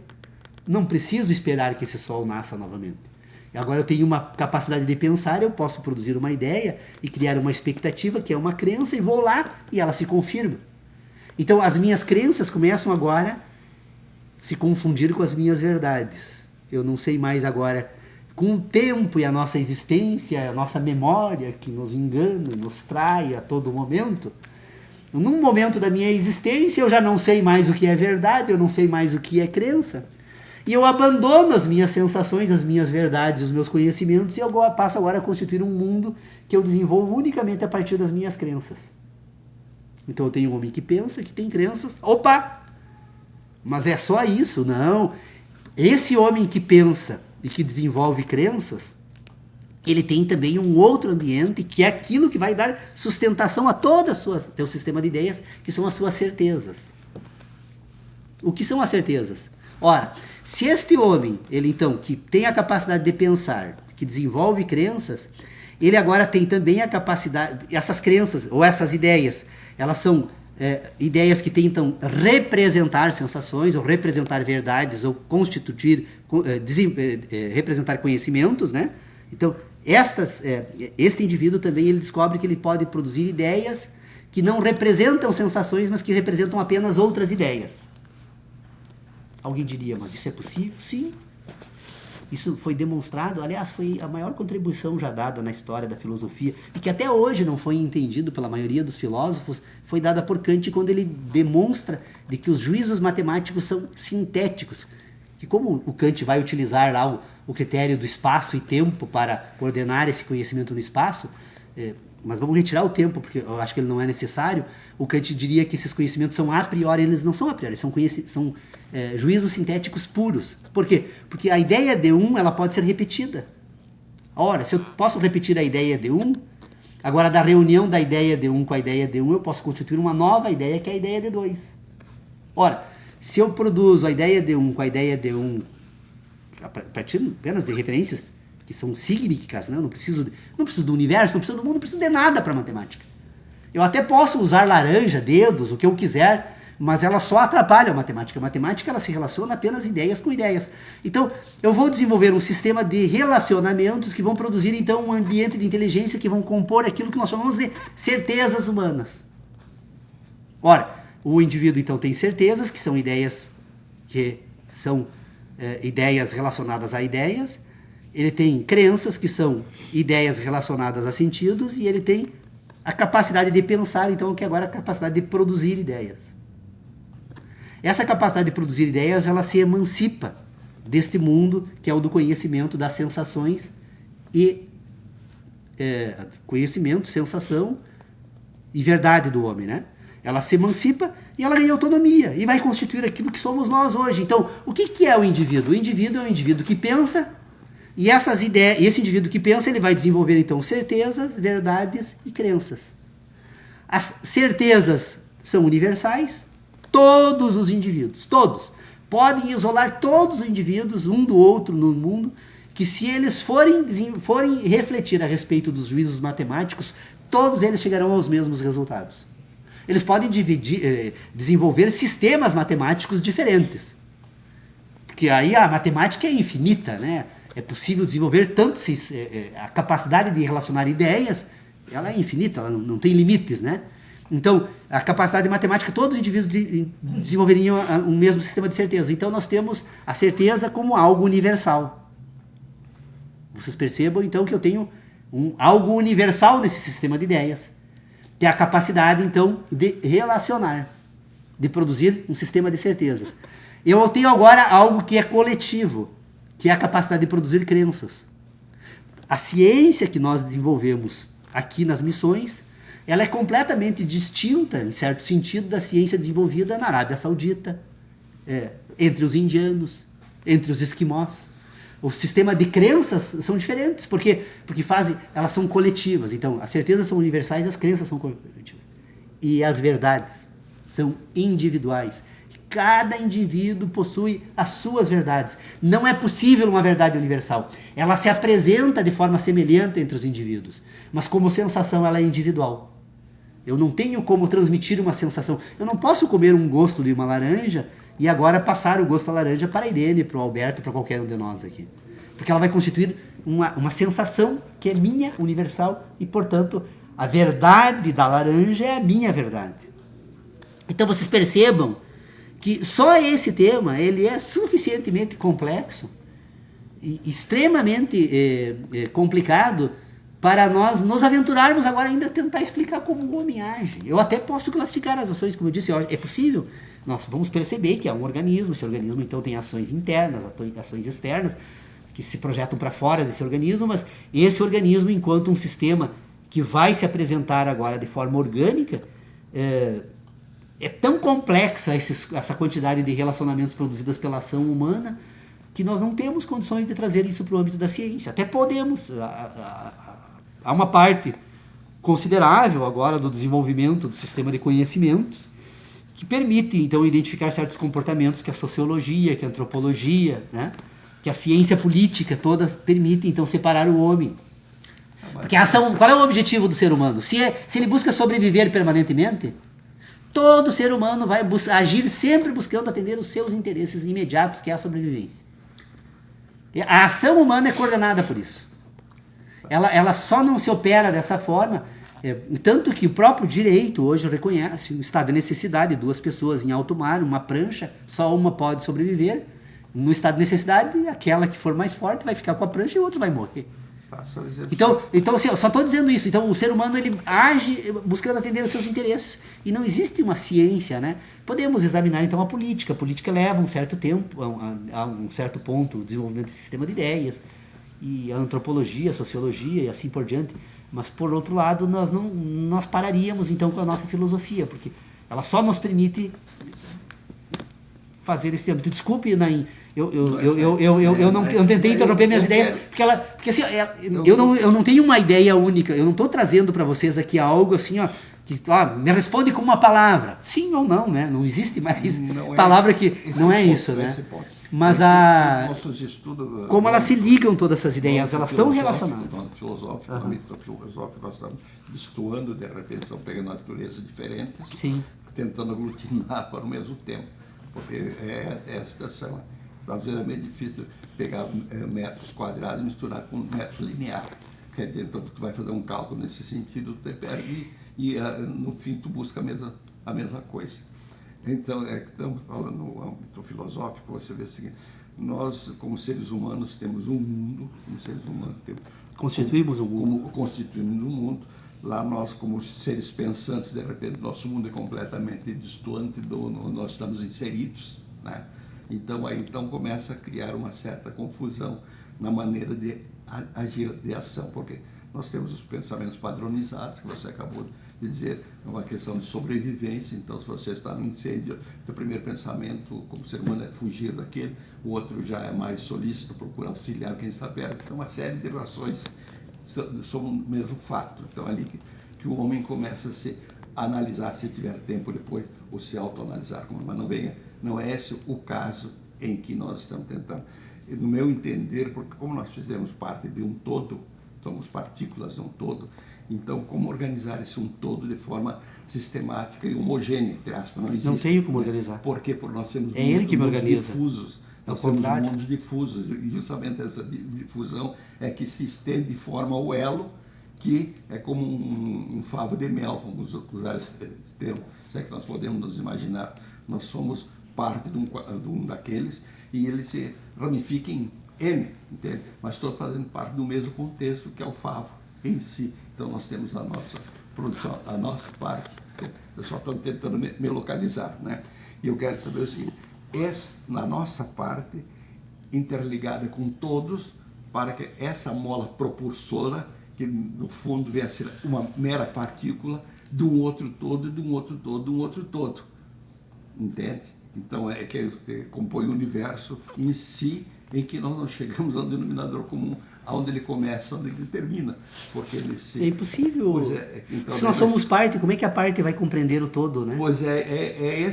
não preciso esperar que esse sol nasça novamente. Agora eu tenho uma capacidade de pensar, eu posso produzir uma ideia e criar uma expectativa, que é uma crença, e vou lá e ela se confirma. Então as minhas crenças começam agora a se confundir com as minhas verdades. Eu não sei mais agora, com o tempo e a nossa existência, a nossa memória que nos engana, nos trai a todo momento. Num momento da minha existência eu já não sei mais o que é verdade, eu não sei mais o que é crença. E eu abandono as minhas sensações, as minhas verdades, os meus conhecimentos, e eu passo agora a constituir um mundo que eu desenvolvo unicamente a partir das minhas crenças. Então eu tenho um homem que pensa, que tem crenças. Opa! Mas é só isso? Não. Esse homem que pensa e que desenvolve crenças, ele tem também um outro ambiente, que é aquilo que vai dar sustentação a todo o seu sistema de ideias, que são as suas certezas. O que são as certezas? Ora, se este homem, ele então, que tem a capacidade de pensar, que desenvolve crenças, ele agora tem também a capacidade, essas crenças, ou essas ideias, elas são ideias que tentam representar sensações, ou representar verdades, ou constituir, representar conhecimentos, né? Então, este indivíduo também, ele descobre que ele pode produzir ideias que não representam sensações, mas que representam apenas outras ideias. Alguém diria, mas isso é possível? Sim. Isso foi demonstrado, aliás, foi a maior contribuição já dada na história da filosofia, e que até hoje não foi entendido pela maioria dos filósofos, foi dada por Kant quando ele demonstra de que os juízos matemáticos são sintéticos. Que como o Kant vai utilizar lá o critério do espaço e tempo para ordenar esse conhecimento no espaço, mas vamos retirar o tempo, porque eu acho que ele não é necessário, o Kant diria que esses conhecimentos são a priori, eles não são a priori, são juízos sintéticos puros. Por quê? Porque a ideia de um, ela pode ser repetida. Ora, se eu posso repetir a ideia de um, agora da reunião da ideia de um com a ideia de um, eu posso constituir uma nova ideia, que é a ideia de dois. Ora, se eu produzo a ideia de um com a ideia de um, a partir apenas de referências que são sígnicas, né? Não preciso do universo, não preciso do mundo, não preciso de nada para matemática. Eu até posso usar laranja, dedos, o que eu quiser, mas ela só atrapalha a matemática. A matemática, ela se relaciona apenas ideias com ideias. Então, eu vou desenvolver um sistema de relacionamentos que vão produzir, então, um ambiente de inteligência que vão compor aquilo que nós chamamos de certezas humanas. Ora, o indivíduo, então, tem certezas, que são ideias ideias relacionadas a ideias. Ele tem crenças, que são ideias relacionadas a sentidos, e ele tem a capacidade de pensar, então, que agora é a capacidade de produzir ideias. Essa capacidade de produzir ideias, ela se emancipa deste mundo, que é o do conhecimento das sensações e conhecimento, sensação e verdade do homem, né? Ela se emancipa e ela ganha autonomia e vai constituir aquilo que somos nós hoje. Então, o que é o indivíduo? O indivíduo é um indivíduo que pensa, e esse indivíduo que pensa, ele vai desenvolver, então, certezas, verdades e crenças. As certezas são universais. Todos os indivíduos, todos, podem isolar todos os indivíduos um do outro no mundo, que se eles forem refletir a respeito dos juízos matemáticos, todos eles chegarão aos mesmos resultados. Eles podem desenvolver sistemas matemáticos diferentes. Porque aí a matemática é infinita, né? É possível desenvolver tanto a capacidade de relacionar ideias, ela é infinita, ela não tem limites, né? Então, a capacidade matemática, todos os indivíduos desenvolveriam um mesmo sistema de certeza. Então, nós temos a certeza como algo universal. Vocês percebam, então, que eu tenho algo universal nesse sistema de ideias, que é a capacidade, então, de relacionar, de produzir um sistema de certezas. Eu tenho agora algo que é coletivo, que é a capacidade de produzir crenças. A ciência que nós desenvolvemos aqui nas missões, ela é completamente distinta, em certo sentido, da ciência desenvolvida na Arábia Saudita, entre os indianos, entre os esquimós. O sistema de crenças são diferentes, porque elas são coletivas. Então, as certezas são universais, as crenças são coletivas. E as verdades são individuais. Cada indivíduo possui as suas verdades. Não é possível uma verdade universal. Ela se apresenta de forma semelhante entre os indivíduos, mas como sensação ela é individual. Eu não tenho como transmitir uma sensação. Eu não posso comer um gosto de uma laranja e agora passar o gosto da laranja para a Irene, para o Alberto, para qualquer um de nós aqui. Porque ela vai constituir uma sensação que é minha, universal, e, portanto, a verdade da laranja é a minha verdade. Então, vocês percebam que só esse tema ele é suficientemente complexo e extremamente complicado para nós nos aventurarmos agora ainda a tentar explicar como o homem age. Eu até posso classificar as ações, como eu disse, é possível. Nós vamos perceber que é um organismo, esse organismo então tem ações internas, ações externas, que se projetam para fora desse organismo, mas esse organismo, enquanto um sistema que vai se apresentar agora de forma orgânica, é tão complexa essa quantidade de relacionamentos produzidas pela ação humana que nós não temos condições de trazer isso para o âmbito da ciência. Até podemos. Há uma parte considerável agora do desenvolvimento do sistema de conhecimentos que permite, então, identificar certos comportamentos que a sociologia, que a antropologia, né, que a ciência política toda permite, então, separar o homem. Porque a ação, qual é o objetivo do ser humano? Se ele busca sobreviver permanentemente, todo ser humano vai agir sempre buscando atender os seus interesses imediatos, que é a sobrevivência. A ação humana é coordenada por isso. Ela só não se opera dessa forma, tanto que o próprio direito hoje reconhece o estado de necessidade, 2 pessoas em alto mar, uma prancha, só uma pode sobreviver. No estado de necessidade, aquela que for mais forte vai ficar com a prancha e o outro vai morrer. Então assim, eu só estou dizendo isso. Então, o ser humano ele age buscando atender os seus interesses. E não existe uma ciência, né? Podemos examinar, então, a política. A política leva um certo tempo, a um certo ponto, o desenvolvimento desse sistema de ideias. E a antropologia, a sociologia e assim por diante. Mas, por outro lado, nós pararíamos, então, com a nossa filosofia. Porque ela só nos permite fazer esse tempo. Desculpe, Naim. Eu não tentei interromper minhas ideias, porque assim, eu não tenho uma ideia única, eu não estou trazendo para vocês aqui algo assim, ó, que me responde com uma palavra, sim ou não, né? Não existe mais palavra que... Não é isso, né? Mas como elas se ligam todas essas ideias, elas estão relacionadas. No âmbito filosófico, nós estamos destoando, de repente, estamos pegando naturezas diferentes, sim, tentando aglutinar para o mesmo tempo, porque é a situação. Às vezes é meio difícil pegar metros quadrados e misturar com metros lineares. Quer dizer, então tu vai fazer um cálculo nesse sentido, tu perde e no fim tu busca a mesma coisa. Então, estamos falando no âmbito filosófico, você vê o seguinte, nós como seres humanos temos um mundo, constituímos um mundo. Constituímos um mundo. Lá nós, como seres pensantes, de repente, nosso mundo é completamente distante do onde nós estamos inseridos, né? Então, começa a criar uma certa confusão na maneira de agir, de ação, porque nós temos os pensamentos padronizados, que você acabou de dizer, é uma questão de sobrevivência. Então, se você está no incêndio, o primeiro pensamento como ser humano é fugir daquele, o outro já é mais solícito, procura auxiliar quem está perto. Então, uma série de relações sobre o mesmo fato. Então, é ali que o homem começa a se analisar, se tiver tempo depois, ou se autoanalisar, mas não é esse o caso em que nós estamos tentando. E, no meu entender, porque como nós fizemos parte de um todo, somos partículas de um todo, então como organizar esse um todo de forma sistemática e homogênea, entre aspas, não existe. Não tenho como organizar. Por quê? Porque nós temos mundos difusos. Nós temos mundos difusos, e justamente essa difusão é que se estende de forma ao elo, que é como um favo de mel, vamos usar esse termo, se é que nós podemos nos imaginar. Nós somos parte de um daqueles, e ele se ramifica em N, entende? Mas estou fazendo parte do mesmo contexto que é o favo em si. Então nós temos a nossa produção, a nossa parte. Eu só estou tentando me localizar, né? E eu quero saber o seguinte: na nossa parte, interligada com todos, para que essa mola propulsora, que no fundo vem a ser uma mera partícula, de um outro todo, de um outro todo, de um outro todo. Entende? Então é que compõe o universo em si, em que nós não chegamos ao denominador comum, aonde ele começa, onde ele termina. Porque ele se... É impossível. Pois então, se nós somos parte, como é que a parte vai compreender o todo, né? Pois é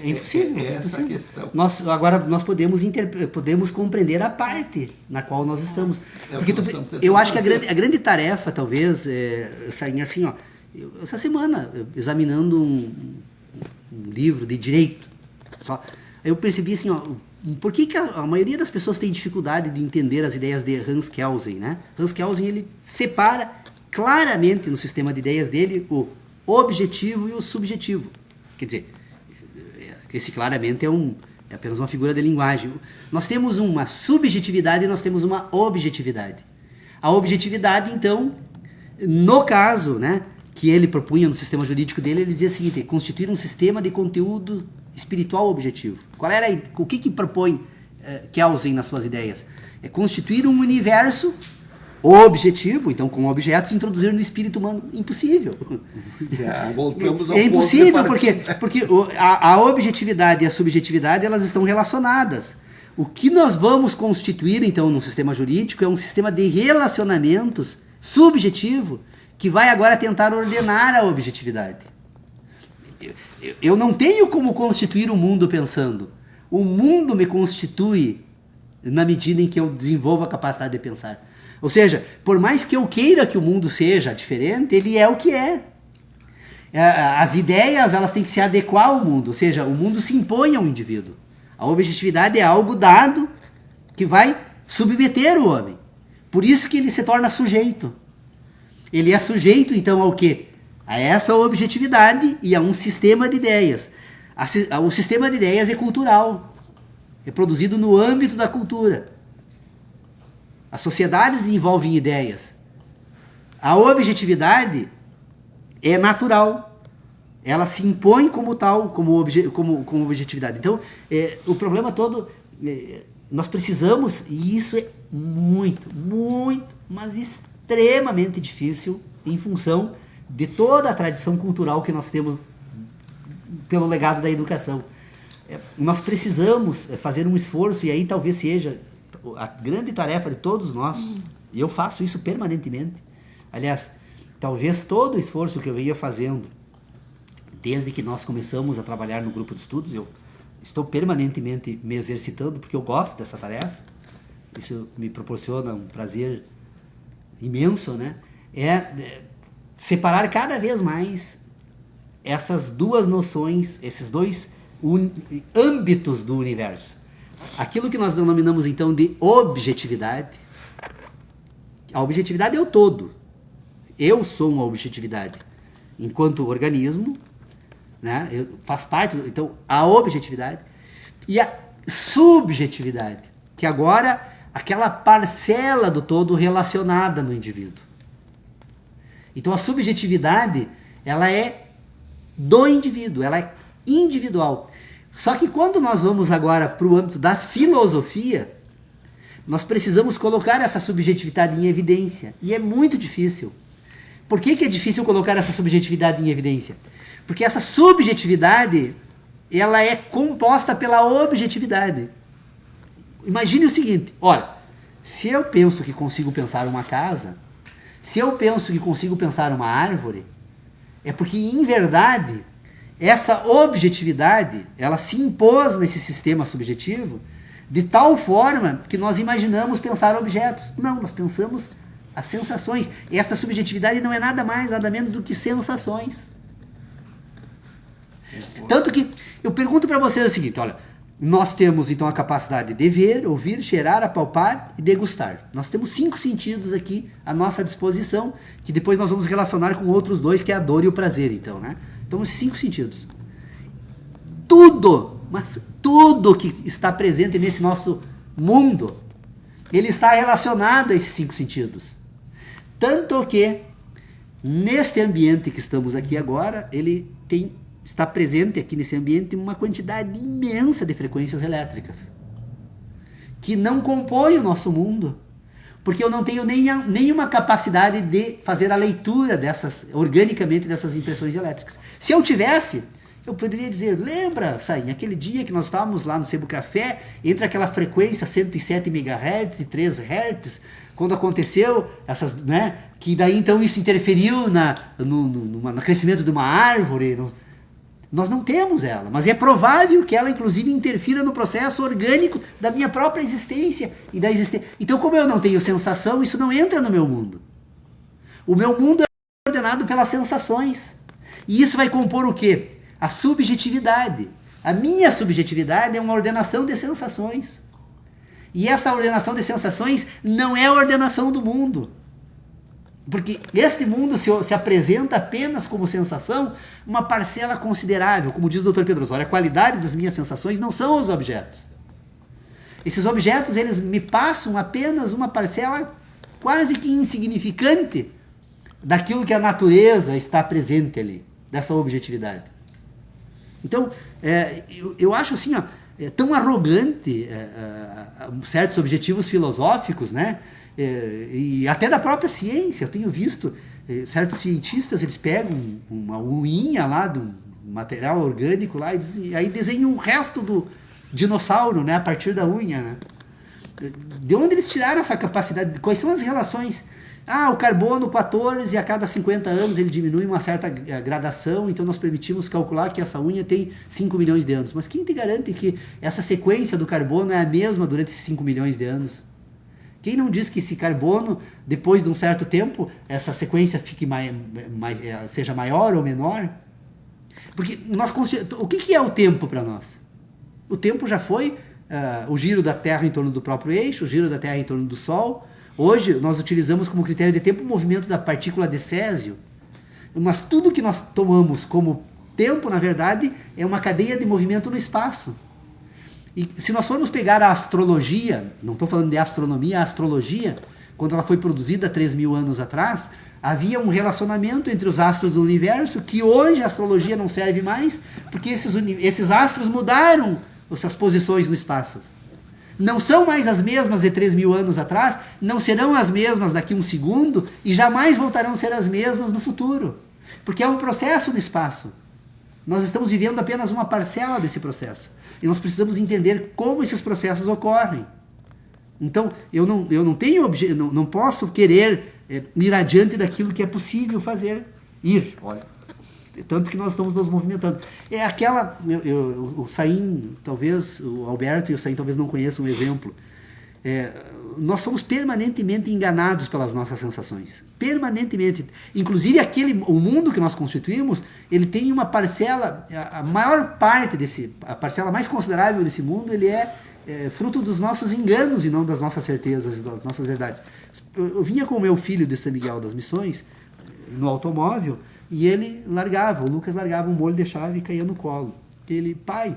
impossível. É essa a questão. Agora nós podemos compreender a parte na qual nós estamos. Porque eu acho que a grande tarefa, talvez, assim, ó, essa semana, examinando um livro de direito, eu percebi assim, ó, por que a maioria das pessoas tem dificuldade de entender as ideias de Hans Kelsen, né? Hans Kelsen, ele separa claramente no sistema de ideias dele o objetivo e o subjetivo. Quer dizer, esse claramente é apenas uma figura de linguagem. Nós temos uma subjetividade e nós temos uma objetividade. A objetividade, então, no caso, né, que ele propunha no sistema jurídico dele, ele dizia o seguinte: constituir um sistema de conteúdo espiritual objetivo. O que propõe Kelsen nas suas ideias? É constituir um universo objetivo, então com objetos, introduzir no espírito humano. Impossível. Voltamos ao impossível porque a objetividade e a subjetividade, elas estão relacionadas. O que nós vamos constituir então no sistema jurídico é um sistema de relacionamentos subjetivo que vai agora tentar ordenar a objetividade. Eu não tenho como constituir o mundo pensando. O mundo me constitui na medida em que eu desenvolvo a capacidade de pensar. Ou seja, por mais que eu queira que o mundo seja diferente, ele é o que é. As ideias, elas têm que se adequar ao mundo. Ou seja, o mundo se impõe ao indivíduo. A objetividade é algo dado que vai submeter o homem. Por isso que ele se torna sujeito. Ele é sujeito, então, ao quê? A essa objetividade e a um sistema de ideias. O sistema de ideias é cultural. É produzido no âmbito da cultura. As sociedades desenvolvem ideias. A objetividade é natural. Ela se impõe como tal, como objetividade. Então, o problema todo, nós precisamos, e isso é muito, mas extremamente difícil em função de toda a tradição cultural que nós temos pelo legado da educação. Nós precisamos fazer um esforço, e aí talvez seja a grande tarefa de todos nós, e eu faço isso permanentemente. Aliás, talvez todo o esforço que eu venha fazendo desde que nós começamos a trabalhar no grupo de estudos, eu estou permanentemente me exercitando porque eu gosto dessa tarefa. Isso me proporciona um prazer imenso, né? Separar cada vez mais essas duas noções, esses dois âmbitos do universo. Aquilo que nós denominamos então de objetividade. A objetividade é o todo. Eu sou uma objetividade enquanto organismo, né? Faz parte, então, a objetividade e a subjetividade, que agora aquela parcela do todo relacionada no indivíduo. Então a subjetividade, ela é do indivíduo, ela é individual. Só que quando nós vamos agora para o âmbito da filosofia, nós precisamos colocar essa subjetividade em evidência. E é muito difícil. Por que é difícil colocar essa subjetividade em evidência? Porque essa subjetividade, ela é composta pela objetividade. Imagine o seguinte: ora, se eu penso que consigo pensar uma casa, se eu penso que consigo pensar uma árvore, é porque, em verdade, essa objetividade, ela se impôs nesse sistema subjetivo de tal forma que nós imaginamos pensar objetos. Não, nós pensamos as sensações. E essa subjetividade não é nada mais, nada menos do que sensações. Tanto que eu pergunto para vocês o seguinte: olha, nós temos então a capacidade de ver, ouvir, cheirar, apalpar e degustar. Nós temos 5 sentidos aqui à nossa disposição, que depois nós vamos relacionar com outros 2, que é a dor e o prazer, então, né? Então, esses 5 sentidos. Tudo, mas tudo que está presente nesse nosso mundo ele está relacionado a esses 5 sentidos. Tanto que, neste ambiente que estamos aqui agora, está presente aqui nesse ambiente uma quantidade imensa de frequências elétricas, que não compõem o nosso mundo, porque eu não tenho nenhuma capacidade de fazer a leitura organicamente dessas impressões elétricas. Se eu tivesse, eu poderia dizer, lembra, Sainha, aquele dia que nós estávamos lá no Sebo Café, entre aquela frequência 107 MHz e 3 Hz, quando aconteceu essas, né, que daí então isso interferiu no crescimento de uma árvore. Nós não temos ela, mas é provável que ela inclusive interfira no processo orgânico da minha própria existência e da existência. Então, como eu não tenho sensação, isso não entra no meu mundo. O meu mundo é ordenado pelas sensações. E isso vai compor o quê? A subjetividade. A minha subjetividade é uma ordenação de sensações. E essa ordenação de sensações não é a ordenação do mundo. Porque este mundo se apresenta apenas como sensação, uma parcela considerável, como diz o Dr. Pedro Osório, a qualidade das minhas sensações não são os objetos. Esses objetos, eles me passam apenas uma parcela quase que insignificante daquilo que a natureza está presente ali, dessa objetividade. Então, eu acho assim, tão arrogante certos objetivos filosóficos, né? E até da própria ciência. Eu tenho visto certos cientistas, eles pegam uma unha lá de um material orgânico lá e aí desenham o resto do dinossauro, né, a partir da unha, né? De onde eles tiraram essa capacidade? Quais são as relações? O carbono 14, a cada 50 anos ele diminui uma certa gradação, então nós permitimos calcular que essa unha tem 5 milhões de anos. Mas quem te garante que essa sequência do carbono é a mesma durante esses 5 milhões de anos? Quem não diz que esse carbono, depois de um certo tempo, essa sequência fique seja maior ou menor? Porque o que é o tempo para nós? O tempo já foi o giro da Terra em torno do próprio eixo, o giro da Terra em torno do Sol. Hoje nós utilizamos como critério de tempo o movimento da partícula de Césio. Mas tudo que nós tomamos como tempo, na verdade, é uma cadeia de movimento no espaço. E se nós formos pegar a astrologia, não estou falando de astronomia, a astrologia, quando ela foi produzida 3.000 anos atrás, havia um relacionamento entre os astros do universo, que hoje a astrologia não serve mais, porque esses astros mudaram as suas posições no espaço. Não são mais as mesmas de 3.000 anos atrás, não serão as mesmas daqui a um segundo, e jamais voltarão a ser as mesmas no futuro. Porque é um processo no espaço. Nós estamos vivendo apenas uma parcela desse processo. E nós precisamos entender como esses processos ocorrem. Então, eu não posso querer ir adiante daquilo que é possível fazer. Olha, tanto que nós estamos nos movimentando. É aquela... o Saim, talvez, o Alberto e o Saim talvez não conheçam um exemplo. Nós somos permanentemente enganados pelas nossas sensações. Permanentemente. Inclusive, o mundo que nós constituímos, ele tem uma parcela, a maior parte a parcela mais considerável desse mundo, ele é fruto dos nossos enganos e não das nossas certezas e das nossas verdades. Eu vinha com o meu filho de São Miguel das Missões, no automóvel, e o Lucas largava um molho de chave e caía no colo. Ele, pai,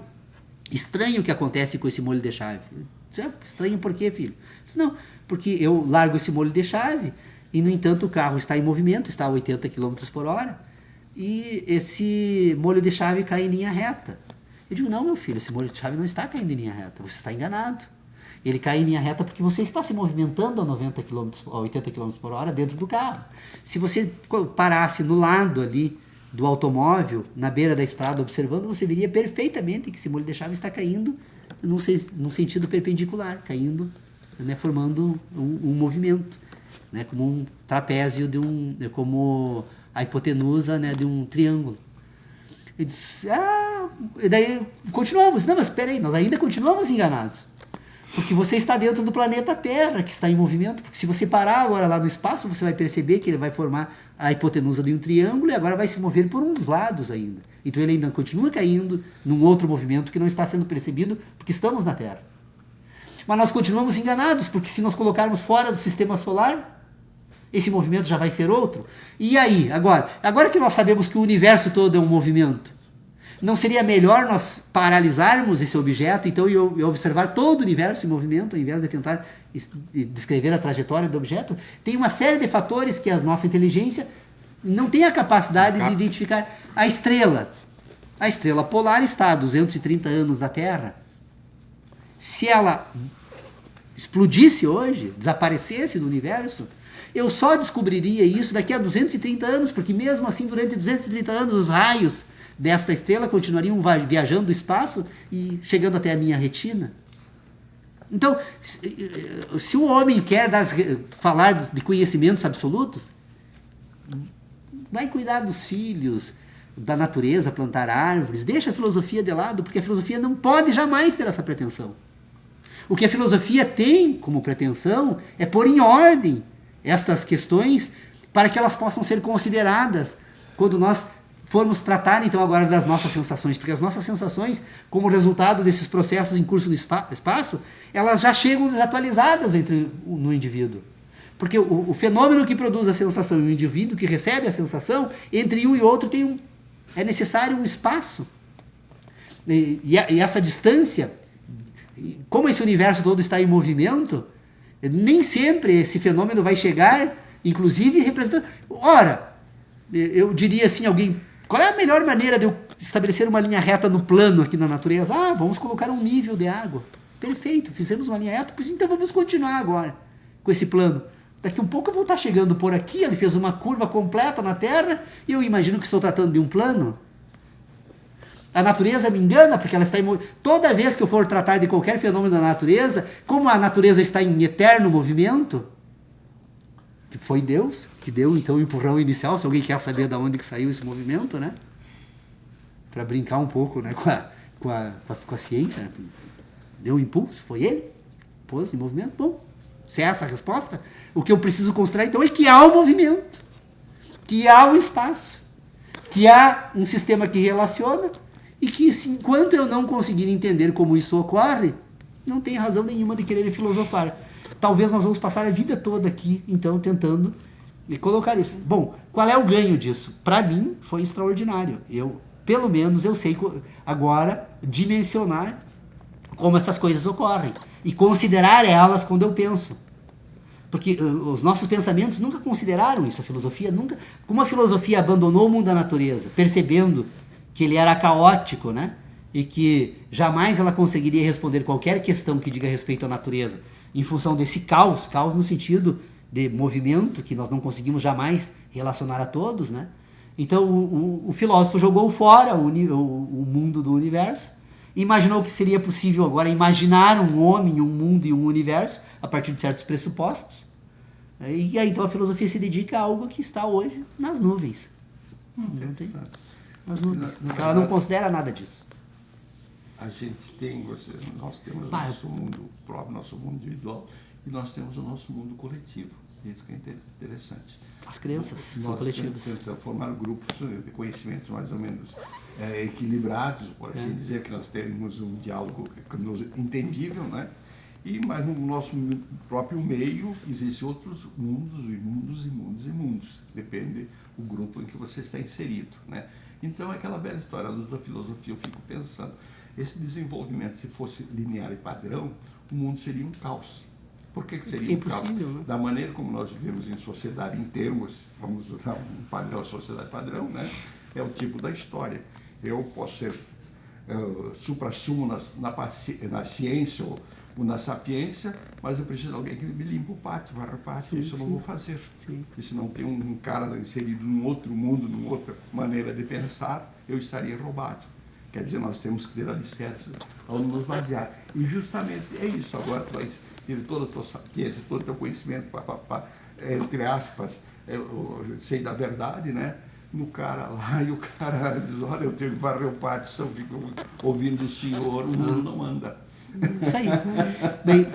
estranho o que acontece com esse molho de chave. Estranho por quê, filho? Eu disse, não, porque eu largo esse molho de chave e, no entanto, o carro está em movimento, está a 80 km por hora, e esse molho de chave cai em linha reta. Eu digo, não, meu filho, esse molho de chave não está caindo em linha reta, você está enganado. Ele cai em linha reta porque você está se movimentando a 80 km por hora dentro do carro. Se você parasse no lado ali do automóvel, na beira da estrada, observando, você veria perfeitamente que esse molho de chave está caindo num sentido perpendicular, caindo, né, formando um movimento, né, como um trapézio como a hipotenusa, né, de um triângulo. Ele disse, e daí continuamos. Não, mas espera aí, nós ainda continuamos enganados. Porque você está dentro do planeta Terra, que está em movimento. Porque se você parar agora lá no espaço, você vai perceber que ele vai formar a hipotenusa de um triângulo e agora vai se mover por uns lados ainda. Então ele ainda continua caindo num outro movimento que não está sendo percebido porque estamos na Terra. Mas nós continuamos enganados, porque se nós colocarmos fora do sistema solar, esse movimento já vai ser outro. E aí, agora que nós sabemos que o universo todo é um movimento, Não seria melhor nós paralisarmos esse objeto, então, e observar todo o universo em movimento, ao invés de tentar descrever a trajetória do objeto? Tem uma série de fatores que a nossa inteligência não tem a capacidade de identificar. A estrela polar está a 230 anos da Terra. Se ela explodisse hoje, desaparecesse do universo, eu só descobriria isso daqui a 230 anos, porque mesmo assim, durante 230 anos, os raios desta estrela continuariam viajando do espaço e chegando até a minha retina. Então, se o homem quer falar de conhecimentos absolutos, vai cuidar dos filhos, da natureza, plantar árvores, deixa a filosofia de lado, porque a filosofia não pode jamais ter essa pretensão. O que a filosofia tem como pretensão é pôr em ordem estas questões para que elas possam ser consideradas quando nós formos tratar então agora das nossas sensações, porque as nossas sensações, como resultado desses processos em curso no espaço, elas já chegam desatualizadas no indivíduo. Porque o fenômeno que produz a sensação e o indivíduo que recebe a sensação, entre um e outro é necessário um espaço. E essa distância, como esse universo todo está em movimento, nem sempre esse fenômeno vai chegar, inclusive representando... Ora, eu diria assim, qual é a melhor maneira de eu estabelecer uma linha reta no plano aqui na natureza? Vamos colocar um nível de água. Perfeito, fizemos uma linha reta, pois então vamos continuar agora com esse plano. Daqui um pouco eu vou estar chegando por aqui, ele fez uma curva completa na Terra, e eu imagino que estou tratando de um plano. A natureza me engana, porque ela está em movimento. Toda vez que eu for tratar de qualquer fenômeno da natureza, como a natureza está em eterno movimento, que foi Deus que deu então o empurrão inicial, se alguém quer saber de onde que saiu esse movimento, né? Para brincar um pouco, né, com a ciência, né? Deu um impulso, foi ele, pôs em movimento. Bom, se é essa a resposta, o que eu preciso considerar então é que há um movimento, que há um espaço, que há um sistema que relaciona, e que enquanto eu não conseguir entender como isso ocorre, não tem razão nenhuma de querer filosofar. Talvez nós vamos passar a vida toda aqui, então, tentando colocar isso. Bom, qual é o ganho disso? Para mim, foi extraordinário. Pelo menos, eu sei agora dimensionar como essas coisas ocorrem e considerar elas quando eu penso. Porque os nossos pensamentos nunca consideraram isso, a filosofia nunca... Como a filosofia abandonou o mundo da natureza, percebendo que ele era caótico, né? E que jamais ela conseguiria responder qualquer questão que diga respeito à natureza, em função desse caos no sentido de movimento, que nós não conseguimos jamais relacionar a todos, né? Então o filósofo jogou fora o mundo do universo, imaginou que seria possível agora imaginar um homem, um mundo e um universo a partir de certos pressupostos. E aí então a filosofia se dedica a algo que está hoje nas nuvens. Não tem? Nas nuvens. Porque ela não considera nada disso. A gente nós temos o nosso mundo próprio, nosso mundo individual, e nós temos o nosso mundo coletivo. Isso que é interessante. As crenças são coletivas. Nós tentamos formar grupos de conhecimentos mais ou menos equilibrados, por assim dizer, que nós temos um diálogo entendível, né? Mas no nosso próprio meio existem outros mundos, e mundos, e mundos, e mundos. Depende do grupo em que você está inserido, né? Então, é aquela velha história, à luz da filosofia, eu fico pensando, esse desenvolvimento, se fosse linear e padrão, o mundo seria um caos. Por que seria um caos? Né? Da maneira como nós vivemos em sociedade, em termos, vamos usar um padrão, sociedade padrão, né? É o tipo da história. Eu posso ser supra-sumo na ciência ou na sapiência, mas eu preciso de alguém que me limpe o pátio, varra o pátio, isso eu não vou fazer. Sim. E se não tem um cara inserido num outro mundo, numa outra maneira de pensar, eu estaria roubado. Quer dizer, nós temos que ter alicerces ao nos basear. E justamente é isso. Agora tu vai ter toda a tua sapiência, todo o teu conhecimento, entre aspas, sei da verdade, né? No cara lá, e o cara diz, olha, eu tenho que varrer o pátio, se eu fico ouvindo o senhor, o mundo não anda. Isso aí. Bem...